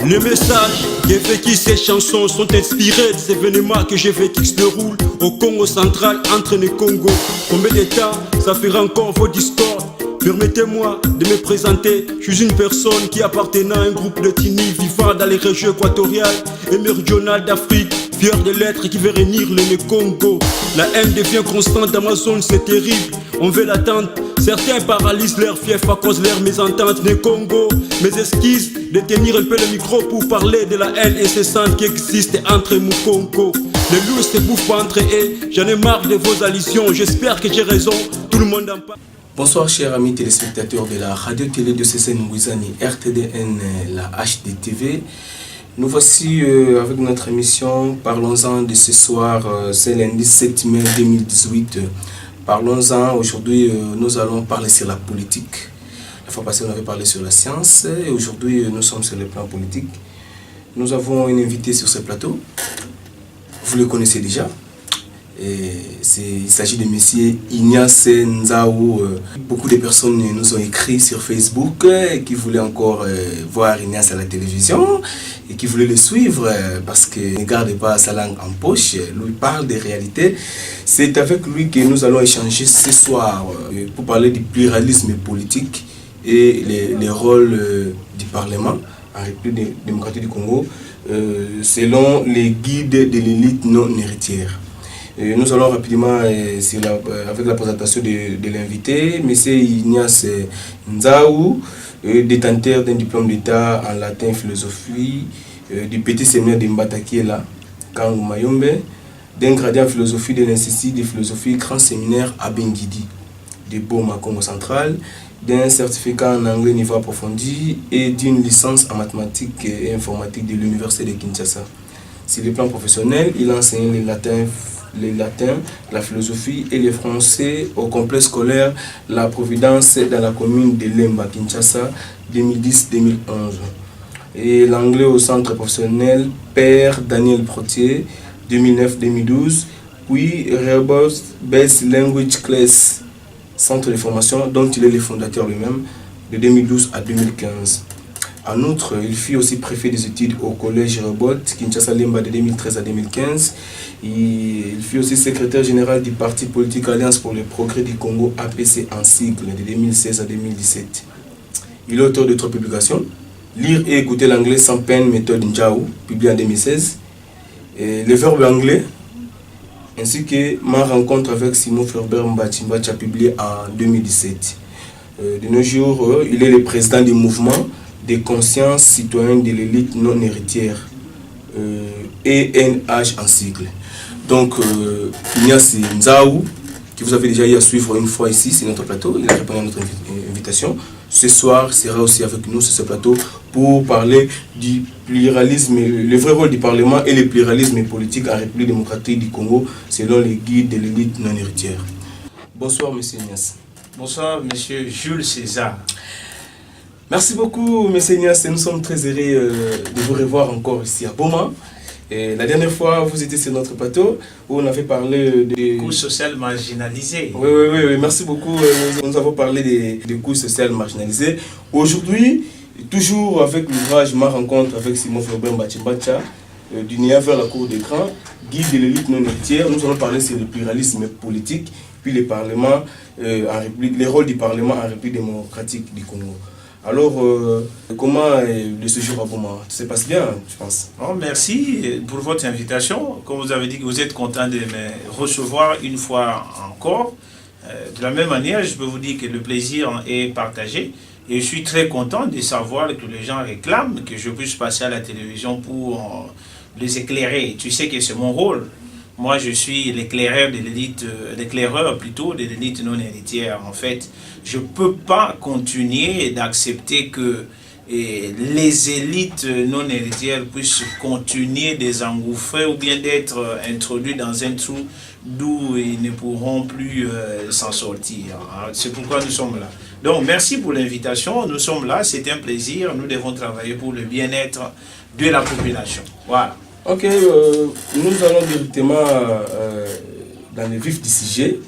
Les messages que vécu ces chansons sont inspirés des événements que j'ai vécu qui se déroulent au Congo central entre les Congos. Combien de temps ça fera encore vos discords? Permettez-moi de me présenter, je suis une personne qui appartenant à un groupe de Tini vivant dans les régions équatoriales et méridionales d'Afrique, fier de l'être qui veut réunir le Congo. La haine devient constante dans ma zone, c'est terrible, on veut l'attendre. Certains paralysent leur fief à cause de leur mésentente des Congo. Mes esquisses de tenir un peu le micro pour parler de la haine incessante qui existe entre mon Congo. Les loups se bouffent entre eux, j'en ai marre de vos allusions, j'espère que j'ai raison, tout le monde en parle. Bonsoir chers amis téléspectateurs de la radio-télé de CCN Ngouizani, RTDN, la HDTV. Nous voici avec notre émission, parlons-en de ce soir, c'est lundi 7 mai 2018. Parlons-en, aujourd'hui nous allons parler sur la politique. La fois passée on avait parlé sur la science et aujourd'hui nous sommes sur le plan politique. Nous avons une invitée sur ce plateau, vous le connaissez déjà. Il s'agit de M. Ignace Nzaou. Beaucoup de personnes nous ont écrit sur Facebook qui voulaient encore voir Ignace à la télévision et qui voulaient le suivre parce qu'il ne garde pas sa langue en poche. Lui parle des réalités. C'est avec lui que nous allons échanger ce soir pour parler du pluralisme politique et les rôles du Parlement en République démocratique du Congo selon les guides de l'élite non héritière. Nous allons rapidement, avec la présentation de l'invité, M. Ignace Nzaou, détenteur d'un diplôme d'État en latin philosophie, du petit séminaire de Mbatakiela, Kangu Mayombe, d'un gradé en philosophie de l'Institut de philosophie Grand Séminaire à Bengidi, de Boma, Congo central, d'un certificat en anglais niveau approfondi et d'une licence en mathématiques et informatique de l'Université de Kinshasa. Sur le plan professionnel, il a enseigné le latin, la philosophie et le français au complexe scolaire La Providence dans la commune de Lemba, Kinshasa, 2010-2011. Et l'anglais au centre professionnel Père Daniel Protier, 2009-2012, puis Rebus Best Language Class, centre de formation dont il est le fondateur lui-même, de 2012 à 2015. En outre, il fut aussi préfet des études au collège Rebot, Kinshasa Lemba de 2013 à 2015. Il fut aussi secrétaire général du parti politique Alliance pour le progrès du Congo, APC en sigle, de 2016 à 2017. Il est auteur de 3 publications. Lire et écouter l'anglais sans peine, méthode Njaou, publié en 2016. Et le verbe anglais, ainsi que ma rencontre avec Simon Fleurbert Mbachimbacha, publié en 2017. De nos jours, il est le président du mouvement des consciences citoyennes de l'élite non héritière, ENH en sigle. Donc, Ignace Nzaou, que vous avez déjà eu à suivre une fois ici, c'est notre plateau, il a répondu à notre invitation. Ce soir, sera aussi avec nous sur ce plateau pour parler du pluralisme, le vrai rôle du Parlement et le pluralisme politique en République démocratique du Congo, selon les guides de l'élite non héritière. Bonsoir, monsieur Ignace. Bonsoir, monsieur Jules César. Merci beaucoup, M. Ignace. Nous sommes très heureux de vous revoir encore ici à Boma. Et la dernière fois, vous étiez sur notre plateau où on avait parlé des couches sociales marginalisées. Oui, merci beaucoup. Nous avons parlé des couches sociales marginalisées. Aujourd'hui, toujours avec l'ouvrage Ma rencontre avec Simon Fleurbert Mbachimbacha, du néant vers la cour d'écran, guide de l'élite non héritière, nous allons parler sur le pluralisme politique, puis le Parlement, les rôles du Parlement en République démocratique du Congo. Alors, comment le séjour à Boma? Ça se passe bien, je pense. Oh, merci pour votre invitation. Comme vous avez dit que vous êtes content de me recevoir une fois encore. De la même manière, je peux vous dire que le plaisir est partagé. Et je suis très content de savoir que les gens réclament que je puisse passer à la télévision pour les éclairer. Tu sais que c'est mon rôle. Moi, je suis l'éclaireur de l'élite, l'éclaireur plutôt de l'élite non héritière. En fait, je ne peux pas continuer d'accepter que les élites non héritières puissent continuer de s'engouffrer ou bien d'être introduits dans un trou d'où ils ne pourront plus s'en sortir. C'est pourquoi nous sommes là. Donc, merci pour l'invitation. Nous sommes là, c'est un plaisir. Nous devons travailler pour le bien-être de la population. Voilà. Ok, nous allons directement dans le vif du sujet.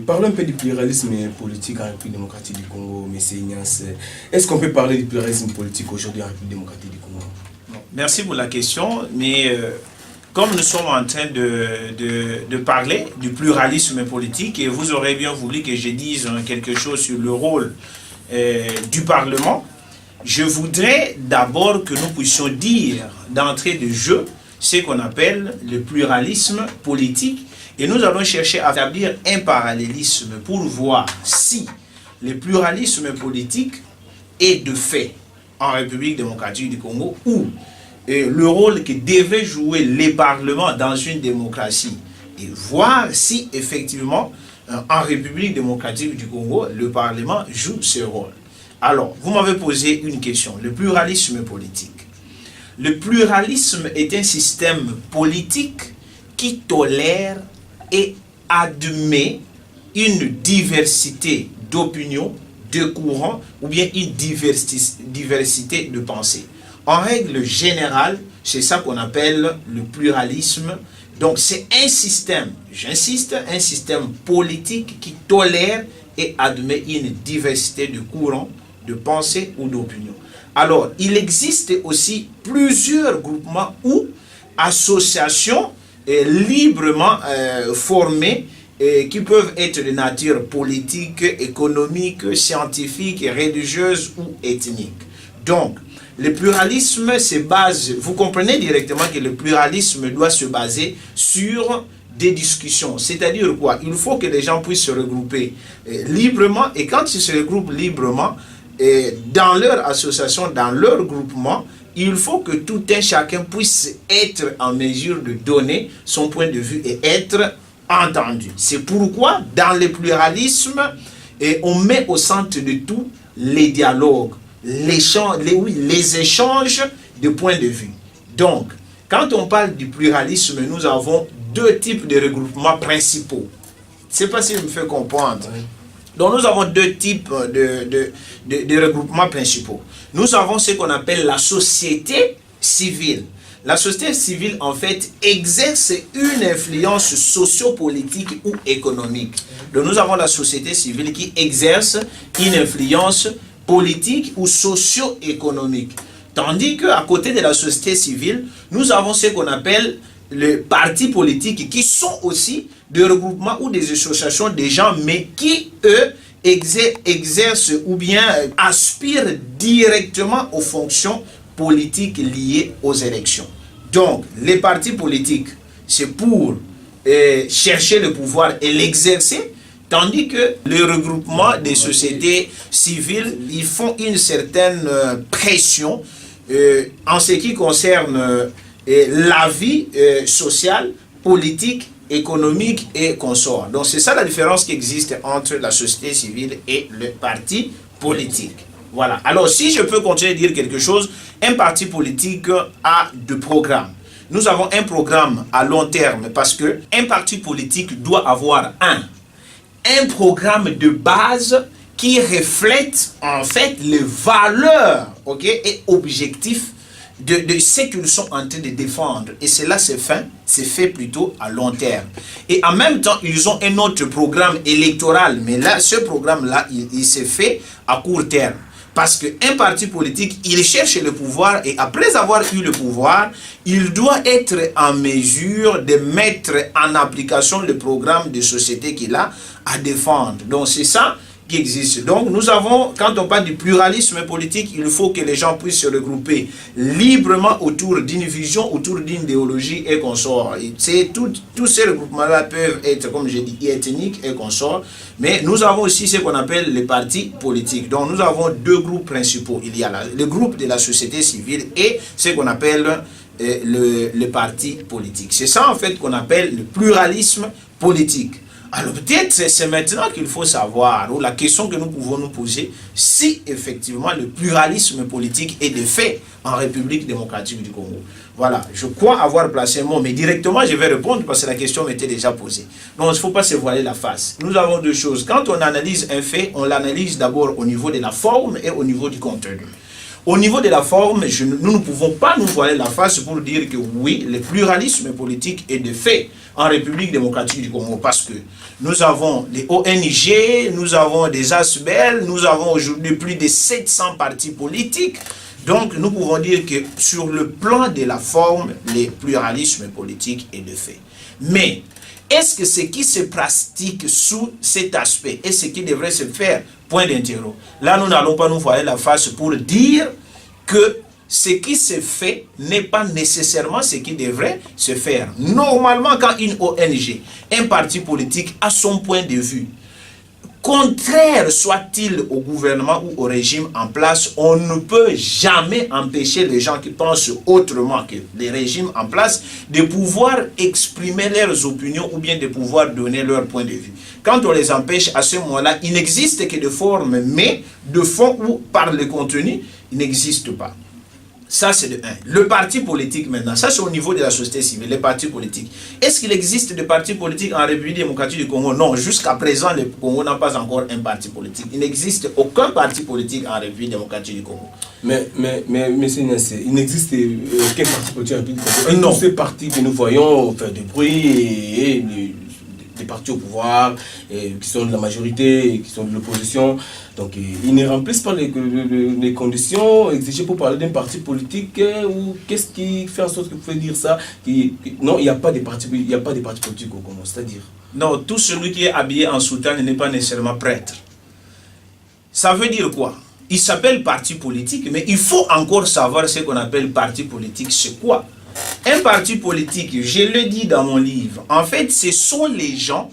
Parlons un peu du pluralisme politique en République démocratique du Congo, M. Ignace. Est-ce qu'on peut parler du pluralisme politique aujourd'hui en République démocratique du Congo? Non. Merci pour la question, mais comme nous sommes en train de parler du pluralisme politique, et vous aurez bien voulu que je dise quelque chose sur le rôle du Parlement, je voudrais d'abord que nous puissions dire d'entrée de jeu ce qu'on appelle le pluralisme politique, et nous allons chercher à établir un parallélisme pour voir si le pluralisme politique est de fait en République démocratique du Congo ou le rôle que devaient jouer les parlements dans une démocratie, et voir si effectivement en République démocratique du Congo le Parlement joue ce rôle. Alors, vous m'avez posé une question, le pluralisme politique. Le pluralisme est un système politique qui tolère et admet une diversité d'opinions, de courants ou bien une diversité de pensées. En règle générale, c'est ça qu'on appelle le pluralisme. Donc c'est un système, j'insiste, un système politique qui tolère et admet une diversité de courants, de pensées ou d'opinions. Alors, il existe aussi plusieurs groupements ou associations librement formées qui peuvent être de nature politique, économique, scientifique, religieuse ou ethnique. Donc, le pluralisme se base, vous comprenez directement que le pluralisme doit se baser sur des discussions. C'est-à-dire quoi? Il faut que les gens puissent se regrouper librement, et quand ils se regroupent librement, dans leur association, dans leur groupement, il faut que tout un chacun puisse être en mesure de donner son point de vue et être entendu. C'est pourquoi dans le pluralisme, on met au centre de tout les dialogues, les échanges de points de vue. Donc, quand on parle du pluralisme, nous avons deux types de regroupements principaux. Je ne sais pas si je me fais comprendre. Oui. Donc, nous avons deux types de regroupements principaux. Nous avons ce qu'on appelle la société civile. La société civile, en fait, exerce une influence sociopolitique ou économique. Donc, nous avons la société civile qui exerce une influence politique ou socio-économique. Tandis qu'à côté de la société civile, nous avons ce qu'on appelle les partis politiques qui sont aussi des regroupements ou des associations de gens, mais qui, eux, exercent ou bien aspirent directement aux fonctions politiques liées aux élections. Donc, les partis politiques, c'est pour chercher le pouvoir et l'exercer, tandis que le regroupement des sociétés civiles, ils font une certaine pression en ce qui concerne la vie sociale, politique, économique et consort. Donc c'est ça la différence qui existe entre la société civile et le parti politique. Voilà. Alors si je peux continuer à dire quelque chose, un parti politique a deux programmes. Nous avons un programme à long terme parce que un parti politique doit avoir un programme de base qui reflète en fait les valeurs, et objectifs de ce qu'ils sont en train de défendre. Et cela c'est fait plutôt à long terme. Et en même temps, ils ont un autre programme électoral, mais là, ce programme-là, il s'est fait à court terme. Parce qu'un parti politique, il cherche le pouvoir et après avoir eu le pouvoir, il doit être en mesure de mettre en application le programme de société qu'il a à défendre. Donc c'est ça qui existe. Donc nous avons, quand on parle du pluralisme politique, il faut que les gens puissent se regrouper librement autour d'une vision, autour d'une idéologie et consorts. Tous ces regroupements-là peuvent être, comme j'ai dit, ethniques et consorts, mais nous avons aussi ce qu'on appelle les partis politiques. Donc nous avons deux groupes principaux. Il y a le groupe de la société civile et ce qu'on appelle le parti politique. C'est ça en fait qu'on appelle le pluralisme politique. Alors peut-être c'est maintenant qu'il faut savoir, ou la question que nous pouvons nous poser, si effectivement le pluralisme politique est de fait en République démocratique du Congo. Voilà, je crois avoir placé un mot, mais directement je vais répondre parce que la question m'était déjà posée. Donc il ne faut pas se voiler la face. Nous avons deux choses. Quand on analyse un fait, on l'analyse d'abord au niveau de la forme et au niveau du contenu. Au niveau de la forme, nous ne pouvons pas nous voiler la face pour dire que oui, le pluralisme politique est de fait en République démocratique du Congo parce que nous avons les ONG, nous avons des ASBEL, nous avons aujourd'hui plus de 700 partis politiques, Donc, nous pouvons dire que sur le plan de la forme, le pluralisme politique est de fait. Mais, est-ce que ce qui se pratique sous cet aspect est ce qui devrait se faire? Point d'interrogation. Là, nous n'allons pas nous voiler la face pour dire que ce qui se fait n'est pas nécessairement ce qui devrait se faire. Normalement, quand une ONG, un parti politique a son point de vue, contraire soit-il au gouvernement ou au régime en place, on ne peut jamais empêcher les gens qui pensent autrement que les régimes en place de pouvoir exprimer leurs opinions ou bien de pouvoir donner leur point de vue. Quand on les empêche, à ce moment-là, il n'existe que de forme, mais de fond ou par le contenu, il n'existe pas. Ça, c'est de 1. Le parti politique, maintenant, ça, c'est au niveau de la société civile, les partis politiques. Est-ce qu'il existe des partis politiques en République démocratique du Congo? Non, jusqu'à présent, le Congo n'a pas encore un parti politique. Il n'existe aucun parti politique en République démocratique du Congo. Mais c'est Niassé, il n'existe aucun parti politique en République du Congo. Non. Tous ces partis que nous voyons faire du bruit et des partis au pouvoir, qui sont de la majorité, qui sont de l'opposition. Donc, ils ne remplissent pas les conditions exigées pour parler d'un parti politique. Ou qu'est-ce qui fait en sorte que vous pouvez dire ça? Non, il n'y a pas de parti politique au Congo, c'est-à-dire. Non, tout celui qui est habillé en soutane n'est pas nécessairement prêtre. Ça veut dire quoi? Il s'appelle parti politique, mais il faut encore savoir ce qu'on appelle parti politique. C'est quoi? Un parti politique, je le dis dans mon livre, en fait, ce sont les gens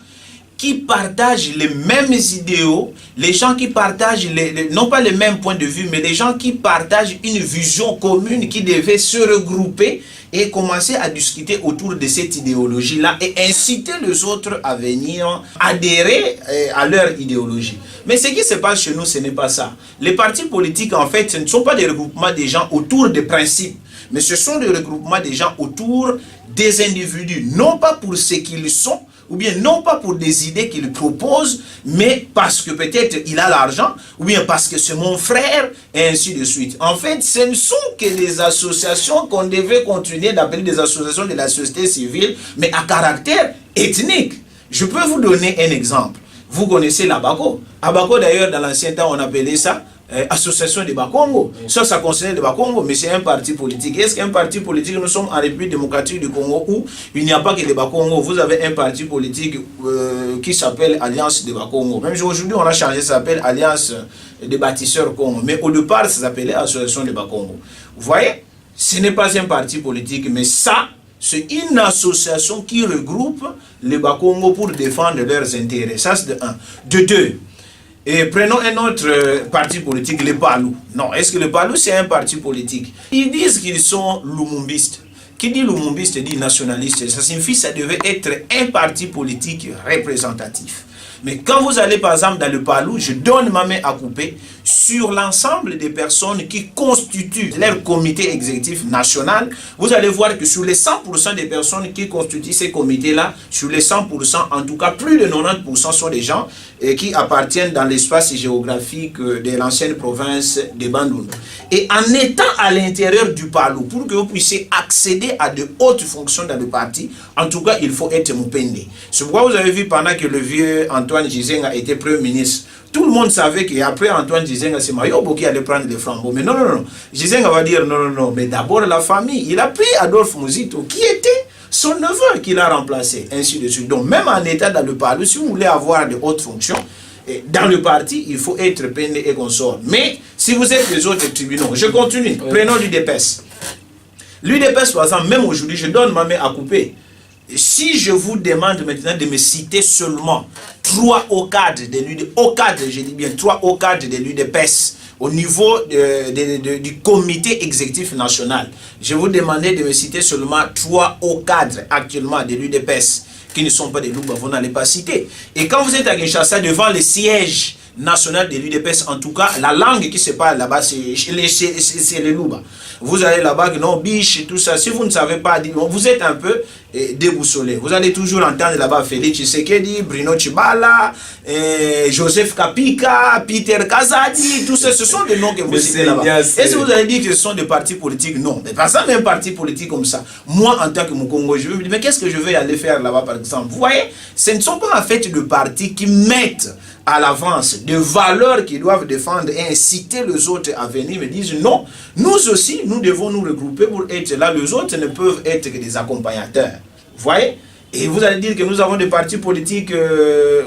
qui partagent les mêmes idéaux, les gens qui partagent, non pas les mêmes points de vue, mais les gens qui partagent une vision commune qui devait se regrouper et commencer à discuter autour de cette idéologie-là et inciter les autres à venir adhérer à leur idéologie. Mais ce qui se passe chez nous, ce n'est pas ça. Les partis politiques, en fait, ce ne sont pas des regroupements des gens autour des principes, mais ce sont des regroupements des gens autour des individus, non pas pour ce qu'ils sont, ou bien non pas pour des idées qu'il propose, mais parce que peut-être il a l'argent, ou bien parce que c'est mon frère, et ainsi de suite. En fait, ce ne sont que des associations qu'on devait continuer d'appeler des associations de la société civile, mais à caractère ethnique. Je peux vous donner un exemple. Vous connaissez l'Abaco. Abaco, d'ailleurs, dans l'ancien temps, on appelait ça association de Bakongo. Ça concerne le Bakongo, mais c'est un parti politique. Est-ce qu'un parti politique, nous sommes en République démocratique du Congo où il n'y a pas que le Bakongo, vous avez un parti politique qui s'appelle Alliance de Bakongo. Même aujourd'hui, on a changé, ça s'appelle Alliance des bâtisseurs Congo. Mais au départ, ça s'appelait Association de Bakongo. Vous voyez, ce n'est pas un parti politique, mais ça, c'est une association qui regroupe les Bakongo pour défendre leurs intérêts. Ça, c'est de 1. De 2. Et prenons un autre parti politique, les Palou. Non, est-ce que le Palou, c'est un parti politique? Ils disent qu'ils sont lumumbistes. Qui dit lumumbiste dit nationaliste. Ça signifie que ça devait être un parti politique représentatif. Mais quand vous allez par exemple dans le Palou, je donne ma main à couper sur l'ensemble des personnes qui constituent leur comité exécutif national. Vous allez voir que sur les 100% des personnes qui constituent ces comités-là, sur les 100%, en tout cas plus de 90% sont des gens qui appartiennent dans l'espace géographique de l'ancienne province de Bandung. Et en étant à l'intérieur du Palou, pour que vous puissiez accéder à de hautes fonctions dans le parti, en tout cas, il faut être Mupende. C'est pourquoi vous avez vu pendant que le vieux Antoine Gizenga était Premier ministre, tout le monde savait qu'après Antoine Gizenga, c'est Mayobo qui allait prendre les flambeaux. Mais non. Gizenga va dire non. Mais d'abord la famille. Il a pris Adolphe Muzito, qui était son neveu qu'il a remplacé, ainsi de suite. Donc même en état dans le Palou, si vous voulez avoir de hautes fonctions, dans le parti, il faut être Pende et consort. Mais si vous êtes les autres tribunaux, je continue. Prenons l'UDPS. L'UDPS, par exemple, même aujourd'hui, je donne ma main à couper. Si je vous demande maintenant de me citer seulement 3 hauts cadres de l'UDPS, je dis bien 3 hauts cadres de l'UDPS au niveau du comité exécutif national, je vous demandais de me citer seulement 3 hauts cadres actuellement de l'UDPS qui ne sont pas des Louba, vous n'allez pas citer. Et quand vous êtes à Kinshasa devant le siège national de l'UDPS, en tout cas, la langue qui se parle là-bas, c'est les Louba. Vous allez là-bas, non, biche, tout ça. Si vous ne savez pas, vous êtes un peu déboussolés. Vous allez toujours entendre là-bas Félix Tshisekedi, Bruno Tshibala, Joseph Kapika, Peter Kazadi, tous ce sont des noms que vous citez là-bas. Est-ce que vous allez dire que ce sont des partis politiques? Non, mais pas ça, même parti politique comme ça. Moi, en tant que Mukongo, je me dis, mais qu'est-ce que je vais aller faire là-bas, par exemple? Vous voyez, ce ne sont pas en fait de partis qui mettent à l'avance des valeurs qu'ils doivent défendre et inciter les autres à venir, me disent non, nous aussi, nous devons nous regrouper pour être là. Les autres ne peuvent être que des accompagnateurs. Vous voyez? Et vous allez dire que nous avons des partis politiques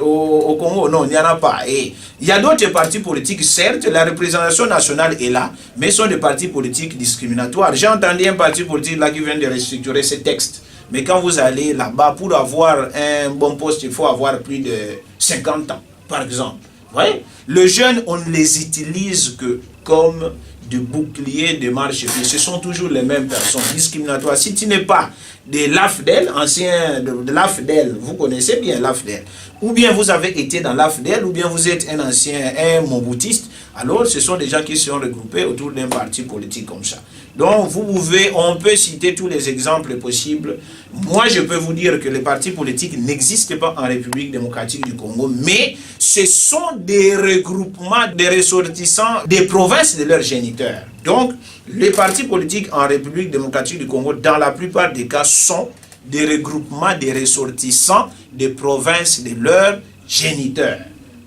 au Congo. Non, il n'y en a pas. Et il y a d'autres partis politiques, certes, la représentation nationale est là, mais ce sont des partis politiques discriminatoires. J'ai entendu un parti politique là qui vient de restructurer ces textes. Mais quand vous allez là-bas, pour avoir un bon poste, il faut avoir plus de 50 ans. Par exemple, vous voyez, les jeunes, on ne les utilise que comme de boucliers de marche-pied. Ce sont toujours les mêmes personnes discriminatoires. Si tu n'es pas de l'AFDEL, ancien de l'AFDEL, vous connaissez bien l'AFDEL, ou bien vous avez été dans l'AFDEL, ou bien vous êtes un ancien, un moboutiste, alors ce sont des gens qui sont regroupés autour d'un parti politique comme ça. Donc vous pouvez, on peut citer tous les exemples possibles. Moi je peux vous dire que les partis politiques n'existent pas en République démocratique du Congo, mais ce sont des regroupements des ressortissants des provinces de leurs géniteurs. Donc les partis politiques en République démocratique du Congo, dans la plupart des cas, sont des regroupements des ressortissants des provinces de leurs géniteurs.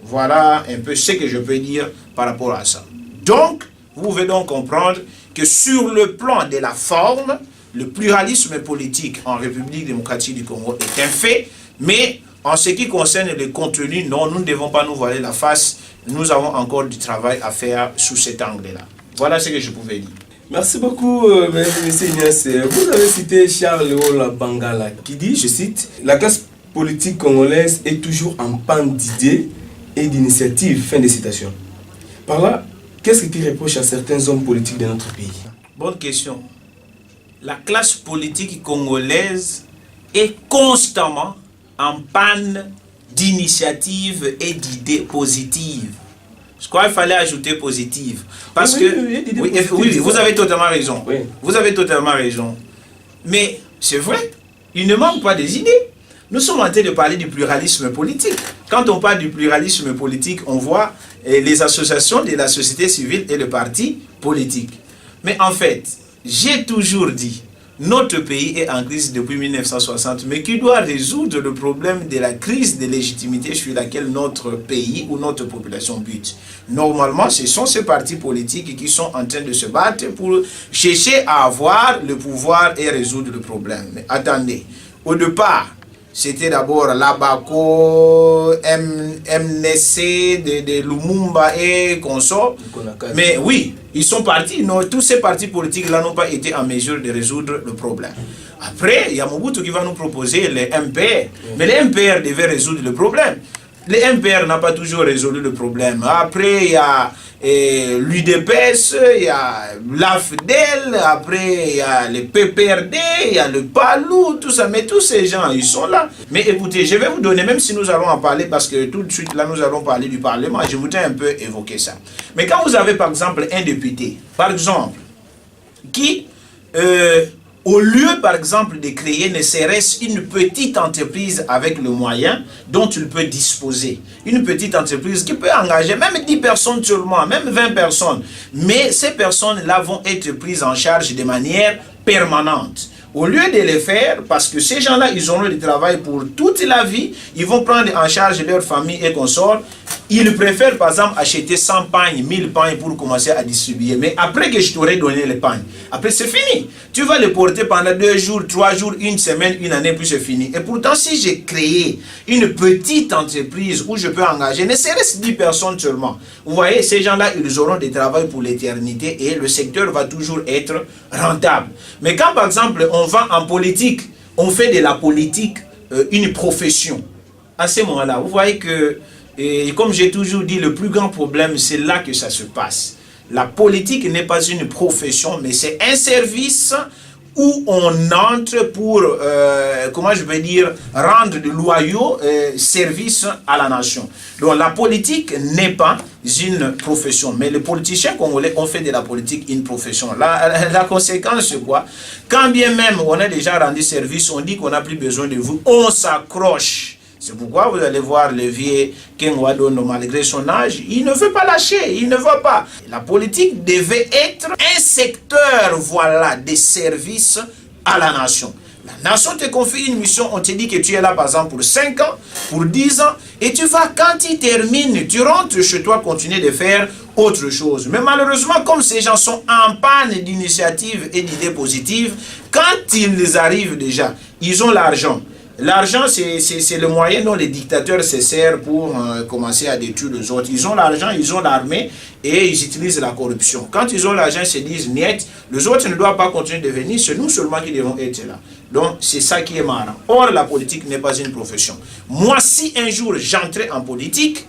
Voilà un peu ce que je peux dire par rapport à ça. Donc, vous pouvez donc comprendre que sur le plan de la forme, le pluralisme politique en République démocratique du Congo est un fait, mais en ce qui concerne le contenu, non, nous ne devons pas nous voiler la face. Nous avons encore du travail à faire sous cet angle-là. Voilà ce que je pouvais dire. Merci beaucoup, M. Ignace. Vous avez cité Charles Ola Bangala qui dit, je cite, « La classe politique congolaise est toujours en panne d'idées et d'initiatives. » Fin de citation. Par là, qu'est-ce que tu reproches à certains hommes politiques de notre pays? Bonne question. La classe politique congolaise est constamment en panne d'initiatives et d'idées positives. Je crois qu'il fallait ajouter positive. Parce oui, vous avez totalement raison. Oui. Vous avez totalement raison. Mais c'est vrai, il ne manque pas des idées. Nous sommes en train de parler du pluralisme politique. Quand on parle du pluralisme politique, on voit les associations de la société civile et le parti politique. Mais en fait, j'ai toujours dit, notre pays est en crise depuis 1960, mais qui doit résoudre le problème de la crise de légitimité sur laquelle notre pays ou notre population bute. Normalement, ce sont ces partis politiques qui sont en train de se battre pour chercher à avoir le pouvoir et résoudre le problème. Mais attendez, au départ, c'était d'abord l'ABACO, MNC, de Lumumba et consorts. Mais oui, ils sont partis. Non, tous ces partis politiques-là n'ont pas été en mesure de résoudre le problème. Après, il y a Mobutu qui va nous proposer les MPR. Mais les MPR devaient résoudre le problème. Les MPR n'ont pas toujours résolu le problème. Après, il y a l'UDPS, il y a l'AFDEL, après il y a le PPRD, il y a le PALU, tout ça. Mais tous ces gens, ils sont là. Mais écoutez, je vais vous donner, même si nous allons en parler, parce que tout de suite, là, nous allons parler du Parlement, je voudrais un peu évoquer ça. Mais quand vous avez, par exemple, un député, par exemple, qui... au lieu, par exemple, de créer ne serait-ce une petite entreprise avec le moyen dont il peut disposer, une petite entreprise qui peut engager même 10 personnes seulement, même 20 personnes, mais ces personnes-là vont être prises en charge de manière permanente. Au lieu de les faire, parce que ces gens-là, ils auront du travail pour toute la vie, ils vont prendre en charge leur famille et consorts, ils préfèrent par exemple acheter 100 pagnes, 1000 pagnes pour commencer à distribuer. Mais après que je t'aurai donné les pagnes, après c'est fini. Tu vas les porter pendant 2 jours, 3 jours, 1 semaine, 1 année, puis c'est fini. Et pourtant, si j'ai créé une petite entreprise où je peux engager, ne serait-ce 10 personnes seulement, vous voyez, ces gens-là, ils auront du travail pour l'éternité et le secteur va toujours être rentable. Mais quand par exemple, on va en politique, on fait de la politique une profession. À ce moment-là, vous voyez que, et comme j'ai toujours dit, le plus grand problème, c'est là que ça se passe. La politique n'est pas une profession, mais c'est un service où on entre pour, comment je vais dire, rendre de loyaux services à la nation. Donc la politique n'est pas une profession, mais les politiciens congolais ont fait de la politique une profession. La conséquence, c'est quoi? Quand bien même on a déjà rendu service, on dit qu'on n'a plus besoin de vous, on s'accroche. C'est pourquoi vous allez voir le vieux Ken Wadondo, malgré son âge, il ne veut pas lâcher, il ne veut pas. La politique devait être un secteur, voilà, de service à la nation. La nation te confie une mission, on te dit que tu es là par exemple pour 5 ans, pour 10 ans, et tu vas, quand il termine, tu rentres chez toi, continuer de faire autre chose. Mais malheureusement, comme ces gens sont en panne d'initiatives et d'idées positives, quand ils arrivent déjà, ils ont l'argent. L'argent, c'est le moyen dont les dictateurs se servent pour commencer à détruire les autres. Ils ont l'argent, ils ont l'armée et ils utilisent la corruption. Quand ils ont l'argent, ils se disent, niet, les autres ne doivent pas continuer de venir, c'est nous seulement qui devons être là. Donc, c'est ça qui est marrant. Or, la politique n'est pas une profession. Moi, si un jour j'entrais en politique,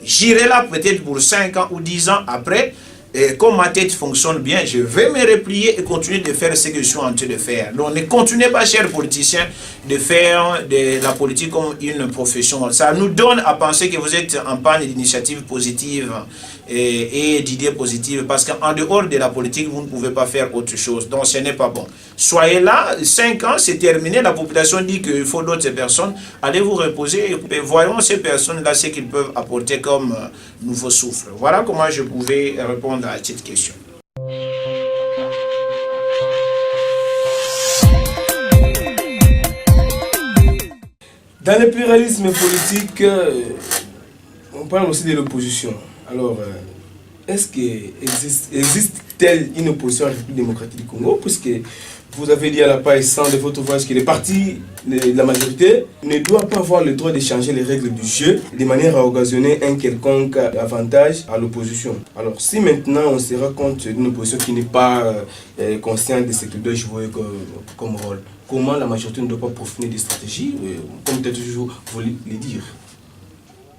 j'irai là peut-être pour 5 ans ou 10 ans après. Et comme ma tête fonctionne bien, je vais me replier et continuer de faire ce que je suis en train de faire. Donc ne continuez pas, chers politiciens, de faire de la politique comme une profession. Ça nous donne à penser que vous êtes en panne d'initiatives positives et d'idées positives. Parce qu'en dehors de la politique, vous ne pouvez pas faire autre chose. Donc ce n'est pas bon. Soyez là, 5 ans, c'est terminé. La population dit qu'il faut d'autres personnes. Allez vous reposer et voyons ces personnes-là ce qu'ils peuvent apporter comme nouveau souffle. Voilà comment je pouvais répondre à cette question. Dans le pluralisme politique, on parle aussi de l'opposition. Alors, est-ce existe-t-elle une opposition à la République démocratique du Congo? Puisque vous avez dit à la page 100 de votre ouvrage que les partis de la majorité ne doivent pas avoir le droit de changer les règles du jeu de manière à occasionner un quelconque avantage à l'opposition. Alors, si maintenant on se rend compte d'une opposition qui n'est pas consciente de ce qu'elle doit jouer comme rôle, comment la majorité ne doit pas profiter des stratégies, comme peut-être toujours vous le dire?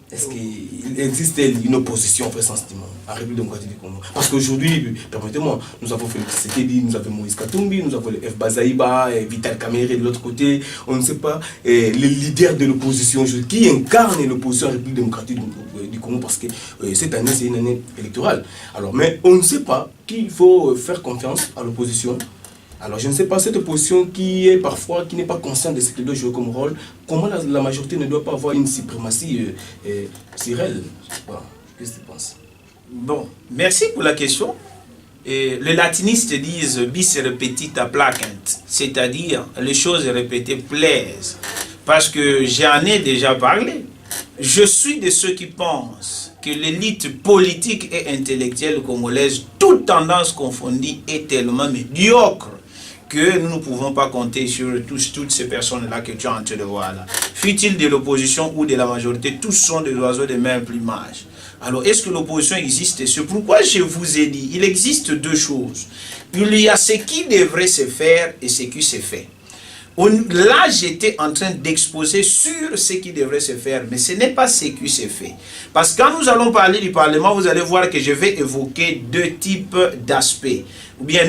Est-ce qu'il existe une opposition, en fait, sensiblement, à la République démocratique du Congo? Parce qu'aujourd'hui, permettez-moi, nous avons Félix Tshisekedi, nous avons Moïse Katumbi, nous avons le F. Bazaïba, Vital Kamerhe de l'autre côté, on ne sait pas, les leaders de l'opposition, qui incarnent l'opposition à la République démocratique du Congo, parce que cette année, c'est une année électorale. Alors, mais on ne sait pas qu'il faut faire confiance à l'opposition. Alors je ne sais pas, cette opposition qui n'est pas consciente de ce qu'elle doit jouer comme rôle, comment la majorité ne doit pas avoir une suprématie sur elle? Qu'est-ce que tu penses? Bon, merci pour la question. Les latinistes disent bis repetita placent, c'est-à-dire les choses répétées plaisent. Parce que j'en ai déjà parlé. Je suis de ceux qui pensent que l'élite politique et intellectuelle congolaise, toute tendance confondue, est tellement médiocre que nous ne pouvons pas compter sur toutes ces personnes-là que tu es en train de voir là. Fût-il de l'opposition ou de la majorité, tous sont des oiseaux de même plumage. Alors, est-ce que l'opposition existe? C'est pourquoi je vous ai dit, il existe deux choses. Il y a ce qui devrait se faire et ce qui se fait. Là, j'étais en train d'exposer sur ce qui devrait se faire, mais ce n'est pas ce qui se fait. Parce que quand nous allons parler du Parlement, vous allez voir que je vais évoquer deux types d'aspects. Ou bien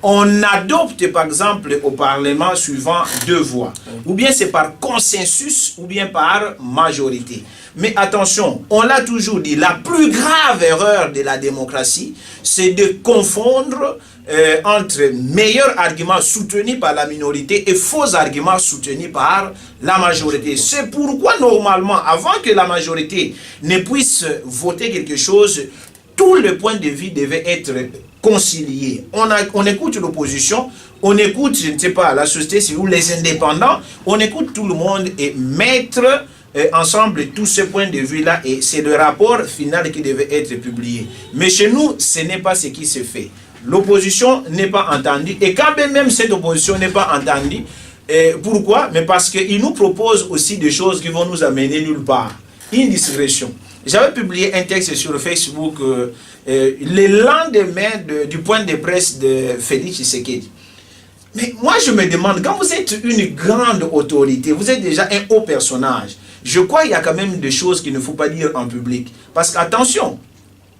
on adopte par exemple au Parlement suivant deux voies. Ou bien c'est par consensus ou bien par majorité. Mais attention, on l'a toujours dit, la plus grave erreur de la démocratie, c'est de confondre entre meilleurs arguments soutenus par la minorité et faux arguments soutenus par la majorité. C'est pourquoi normalement, avant que la majorité ne puisse voter quelque chose, tout le point de vue devait être concilié. On écoute l'opposition, on écoute, je ne sais pas, la société civile ou les indépendants, on écoute tout le monde et mettre ensemble tous ces points de vue-là, et c'est le rapport final qui devait être publié. Mais chez nous, ce n'est pas ce qui se fait. L'opposition n'est pas entendue, et quand même cette opposition n'est pas entendue, pourquoi? Mais parce qu'ils nous proposent aussi des choses qui vont nous amener nulle part. Une discrétion. J'avais publié un texte sur Facebook le lendemain du point de presse de Félix Tshisekedi. Mais moi je me demande, quand vous êtes une grande autorité, vous êtes déjà un haut personnage, je crois qu'il y a quand même des choses qu'il ne faut pas dire en public. Parce qu'attention,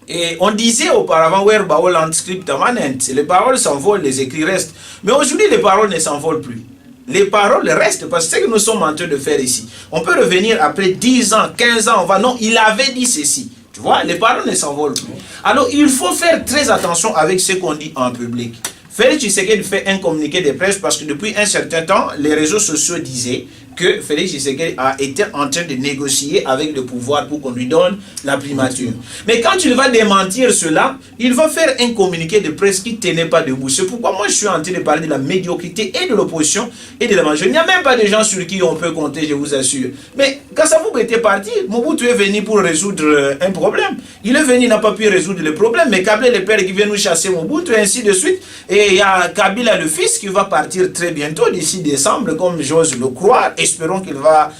Et on disait auparavant, les paroles s'envolent, les écrits restent. Mais aujourd'hui, les paroles ne s'envolent plus. Les paroles restent parce que c'est ce que nous sommes en train de faire ici. On peut revenir après 10 ans, 15 ans, on va, non, il avait dit ceci. Tu vois, les paroles ne s'envolent plus. Alors, il faut faire très attention avec ce qu'on dit en public. Félix Tshisekedi fait un communiqué de presse parce que depuis un certain temps, les réseaux sociaux disaient que Félix Tshisekedi a été en train de négocier avec le pouvoir pour qu'on lui donne la primature. Mais quand il va démentir cela, il va faire un communiqué de presse qui ne tenait pas debout. C'est pourquoi moi je suis en train de parler de la médiocrité et de l'opposition et de la majorité. Il n'y a même pas de gens sur qui on peut compter, je vous assure. Mais quand Savubu était parti, Mobutu est venu pour résoudre un problème. Il est venu, il n'a pas pu résoudre le problème, mais Kabila le père qui vient nous chasser Mobutu et ainsi de suite. Et il y a Kabila le fils qui va partir très bientôt, d'ici décembre, comme j'ose le croire. Espérons qu'il va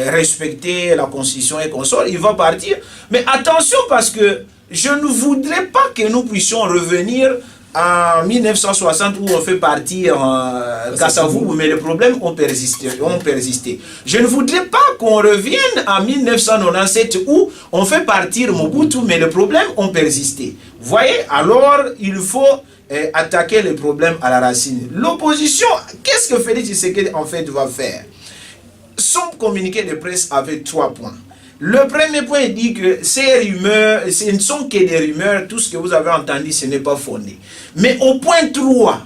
respecter la constitution et consort. Il va partir. Mais attention parce que je ne voudrais pas que nous puissions revenir en 1960 où on fait partir Kasavubu, mais les problèmes ont persisté. Je ne voudrais pas qu'on revienne en 1997 où on fait partir Mobutu, mais les problèmes ont persisté. Vous voyez, alors il faut attaquer les problèmes à la racine. L'opposition, qu'est-ce que Félix Tshisekedi en fait va faire? Son communiqué de presse avait 3 points. Le premier point dit que ces rumeurs, ce ne sont que des rumeurs, tout ce que vous avez entendu, ce n'est pas fondé. Mais au point 3,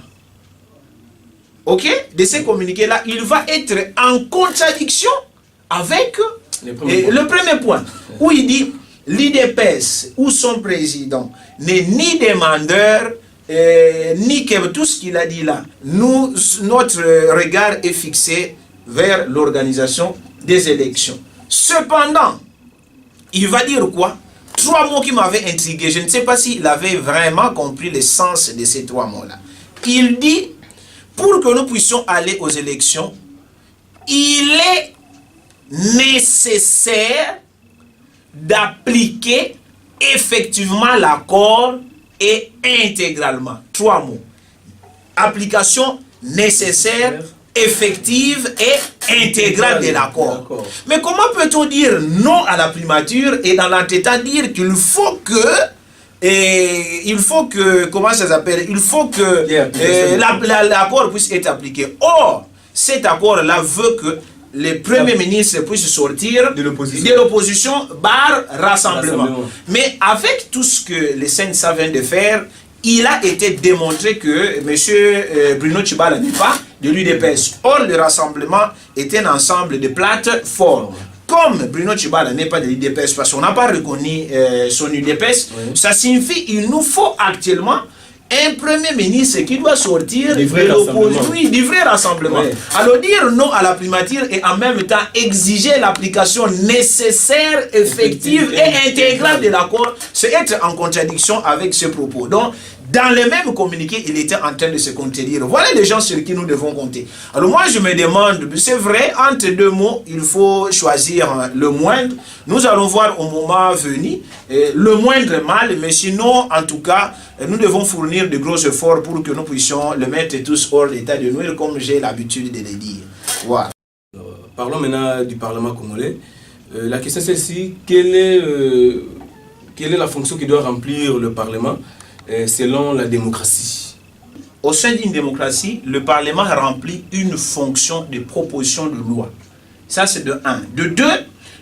ok, de ces communiqués-là, il va être en contradiction avec le premier point, où il dit l'IDPS ou son président n'est ni demandeur, ni que tout ce qu'il a dit là. Notre regard est fixé vers l'organisation des élections. Cependant, il va dire quoi? 3 mots qui m'avaient intrigué. Je ne sais pas s'il avait vraiment compris le sens de ces 3 mots-là. Il dit, pour que nous puissions aller aux élections, il est nécessaire d'appliquer effectivement l'accord et intégralement. 3 mots. Application nécessaire, effective et intégrale de l'accord. Mais comment peut-on dire non à la primature et dans l'entêtant dire qu'il faut que, comment ça s'appelle, il faut que l'accord puisse être appliqué. Or, cet accord-là veut que les premiers ministres puissent sortir de l'opposition par rassemblement. Mais avec tout ce que les CNSA viennent de faire, il a été démontré que M. Bruno Tshibala n'est pas de l'UDPS. Or, le rassemblement est un ensemble de plateformes. Comme Bruno Tshibala n'est pas de l'UDPS, parce qu'on n'a pas reconnu son UDPS, ça signifie qu'il nous faut actuellement un premier ministre qui doit sortir du vrai rassemblement. Oui. Alors dire non à la primature et en même temps exiger l'application nécessaire, effective et intégrale de l'accord, c'est être en contradiction avec ce propos. Donc, dans le même communiqué, il était en train de se contredire. Voilà les gens sur qui nous devons compter. Alors moi, je me demande, c'est vrai, entre 2 mots, il faut choisir le moindre. Nous allons voir au moment venu le moindre mal, mais sinon, en tout cas, nous devons fournir de gros efforts pour que nous puissions le mettre tous hors d'état de nuire, comme j'ai l'habitude de le dire. Voilà. Parlons maintenant du Parlement congolais. La question c'est celle-ci, quelle est la fonction qui doit remplir le Parlement selon la démocratie? Au sein d'une démocratie, le Parlement remplit une fonction de proposition de loi. Ça, c'est de 1. De 2,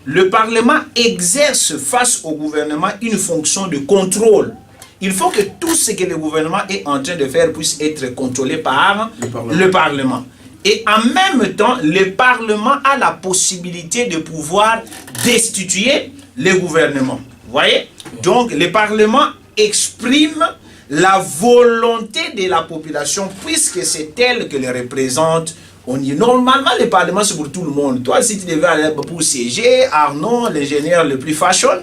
le Parlement exerce face au gouvernement une fonction de contrôle. Il faut que tout ce que le gouvernement est en train de faire puisse être contrôlé par le Parlement. Et en même temps, le Parlement a la possibilité de pouvoir destituer le gouvernement. Vous voyez? Donc, le Parlement exprime la volonté de la population puisque c'est elle que les représente. Normalement, le Parlement, c'est pour tout le monde. Toi, si tu devais aller pour siéger, Arnaud, l'ingénieur le plus fashion,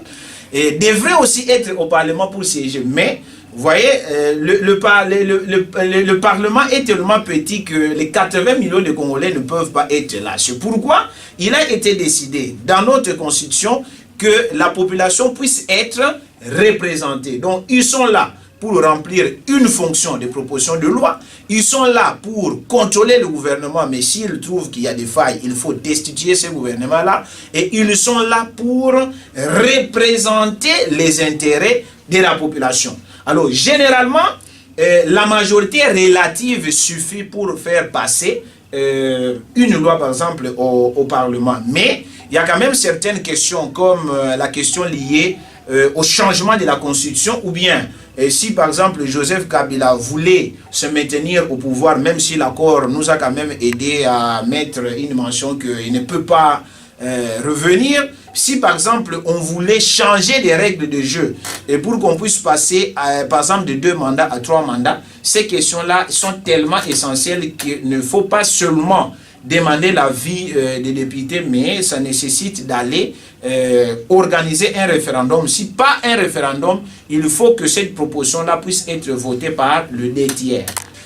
devrait aussi être au Parlement pour siéger. Mais, vous voyez, le Parlement est tellement petit que les 80 millions de Congolais ne peuvent pas être là. C'est pourquoi il a été décidé dans notre Constitution que la population puisse être représentée. Donc, ils sont là pour remplir une fonction de proposition de loi. Ils sont là pour contrôler le gouvernement, mais s'ils trouvent qu'il y a des failles, il faut destituer ce gouvernement-là. Et ils sont là pour représenter les intérêts de la population. Alors, généralement, la majorité relative suffit pour faire passer une loi, par exemple, au Parlement. Mais il y a quand même certaines questions, comme la question liée au changement de la Constitution, ou bien si, par exemple, Joseph Kabila voulait se maintenir au pouvoir, même si l'accord nous a quand même aidé à mettre une mention qu'il ne peut pas revenir. Si par exemple on voulait changer les règles de jeu et pour qu'on puisse passer par exemple de 2 mandats à 3 mandats, ces questions-là sont tellement essentielles qu'il ne faut pas seulement demander l'avis des députés, mais ça nécessite d'aller organiser un référendum. Si pas un référendum, il faut que cette proposition-là puisse être votée par le 2 tiers.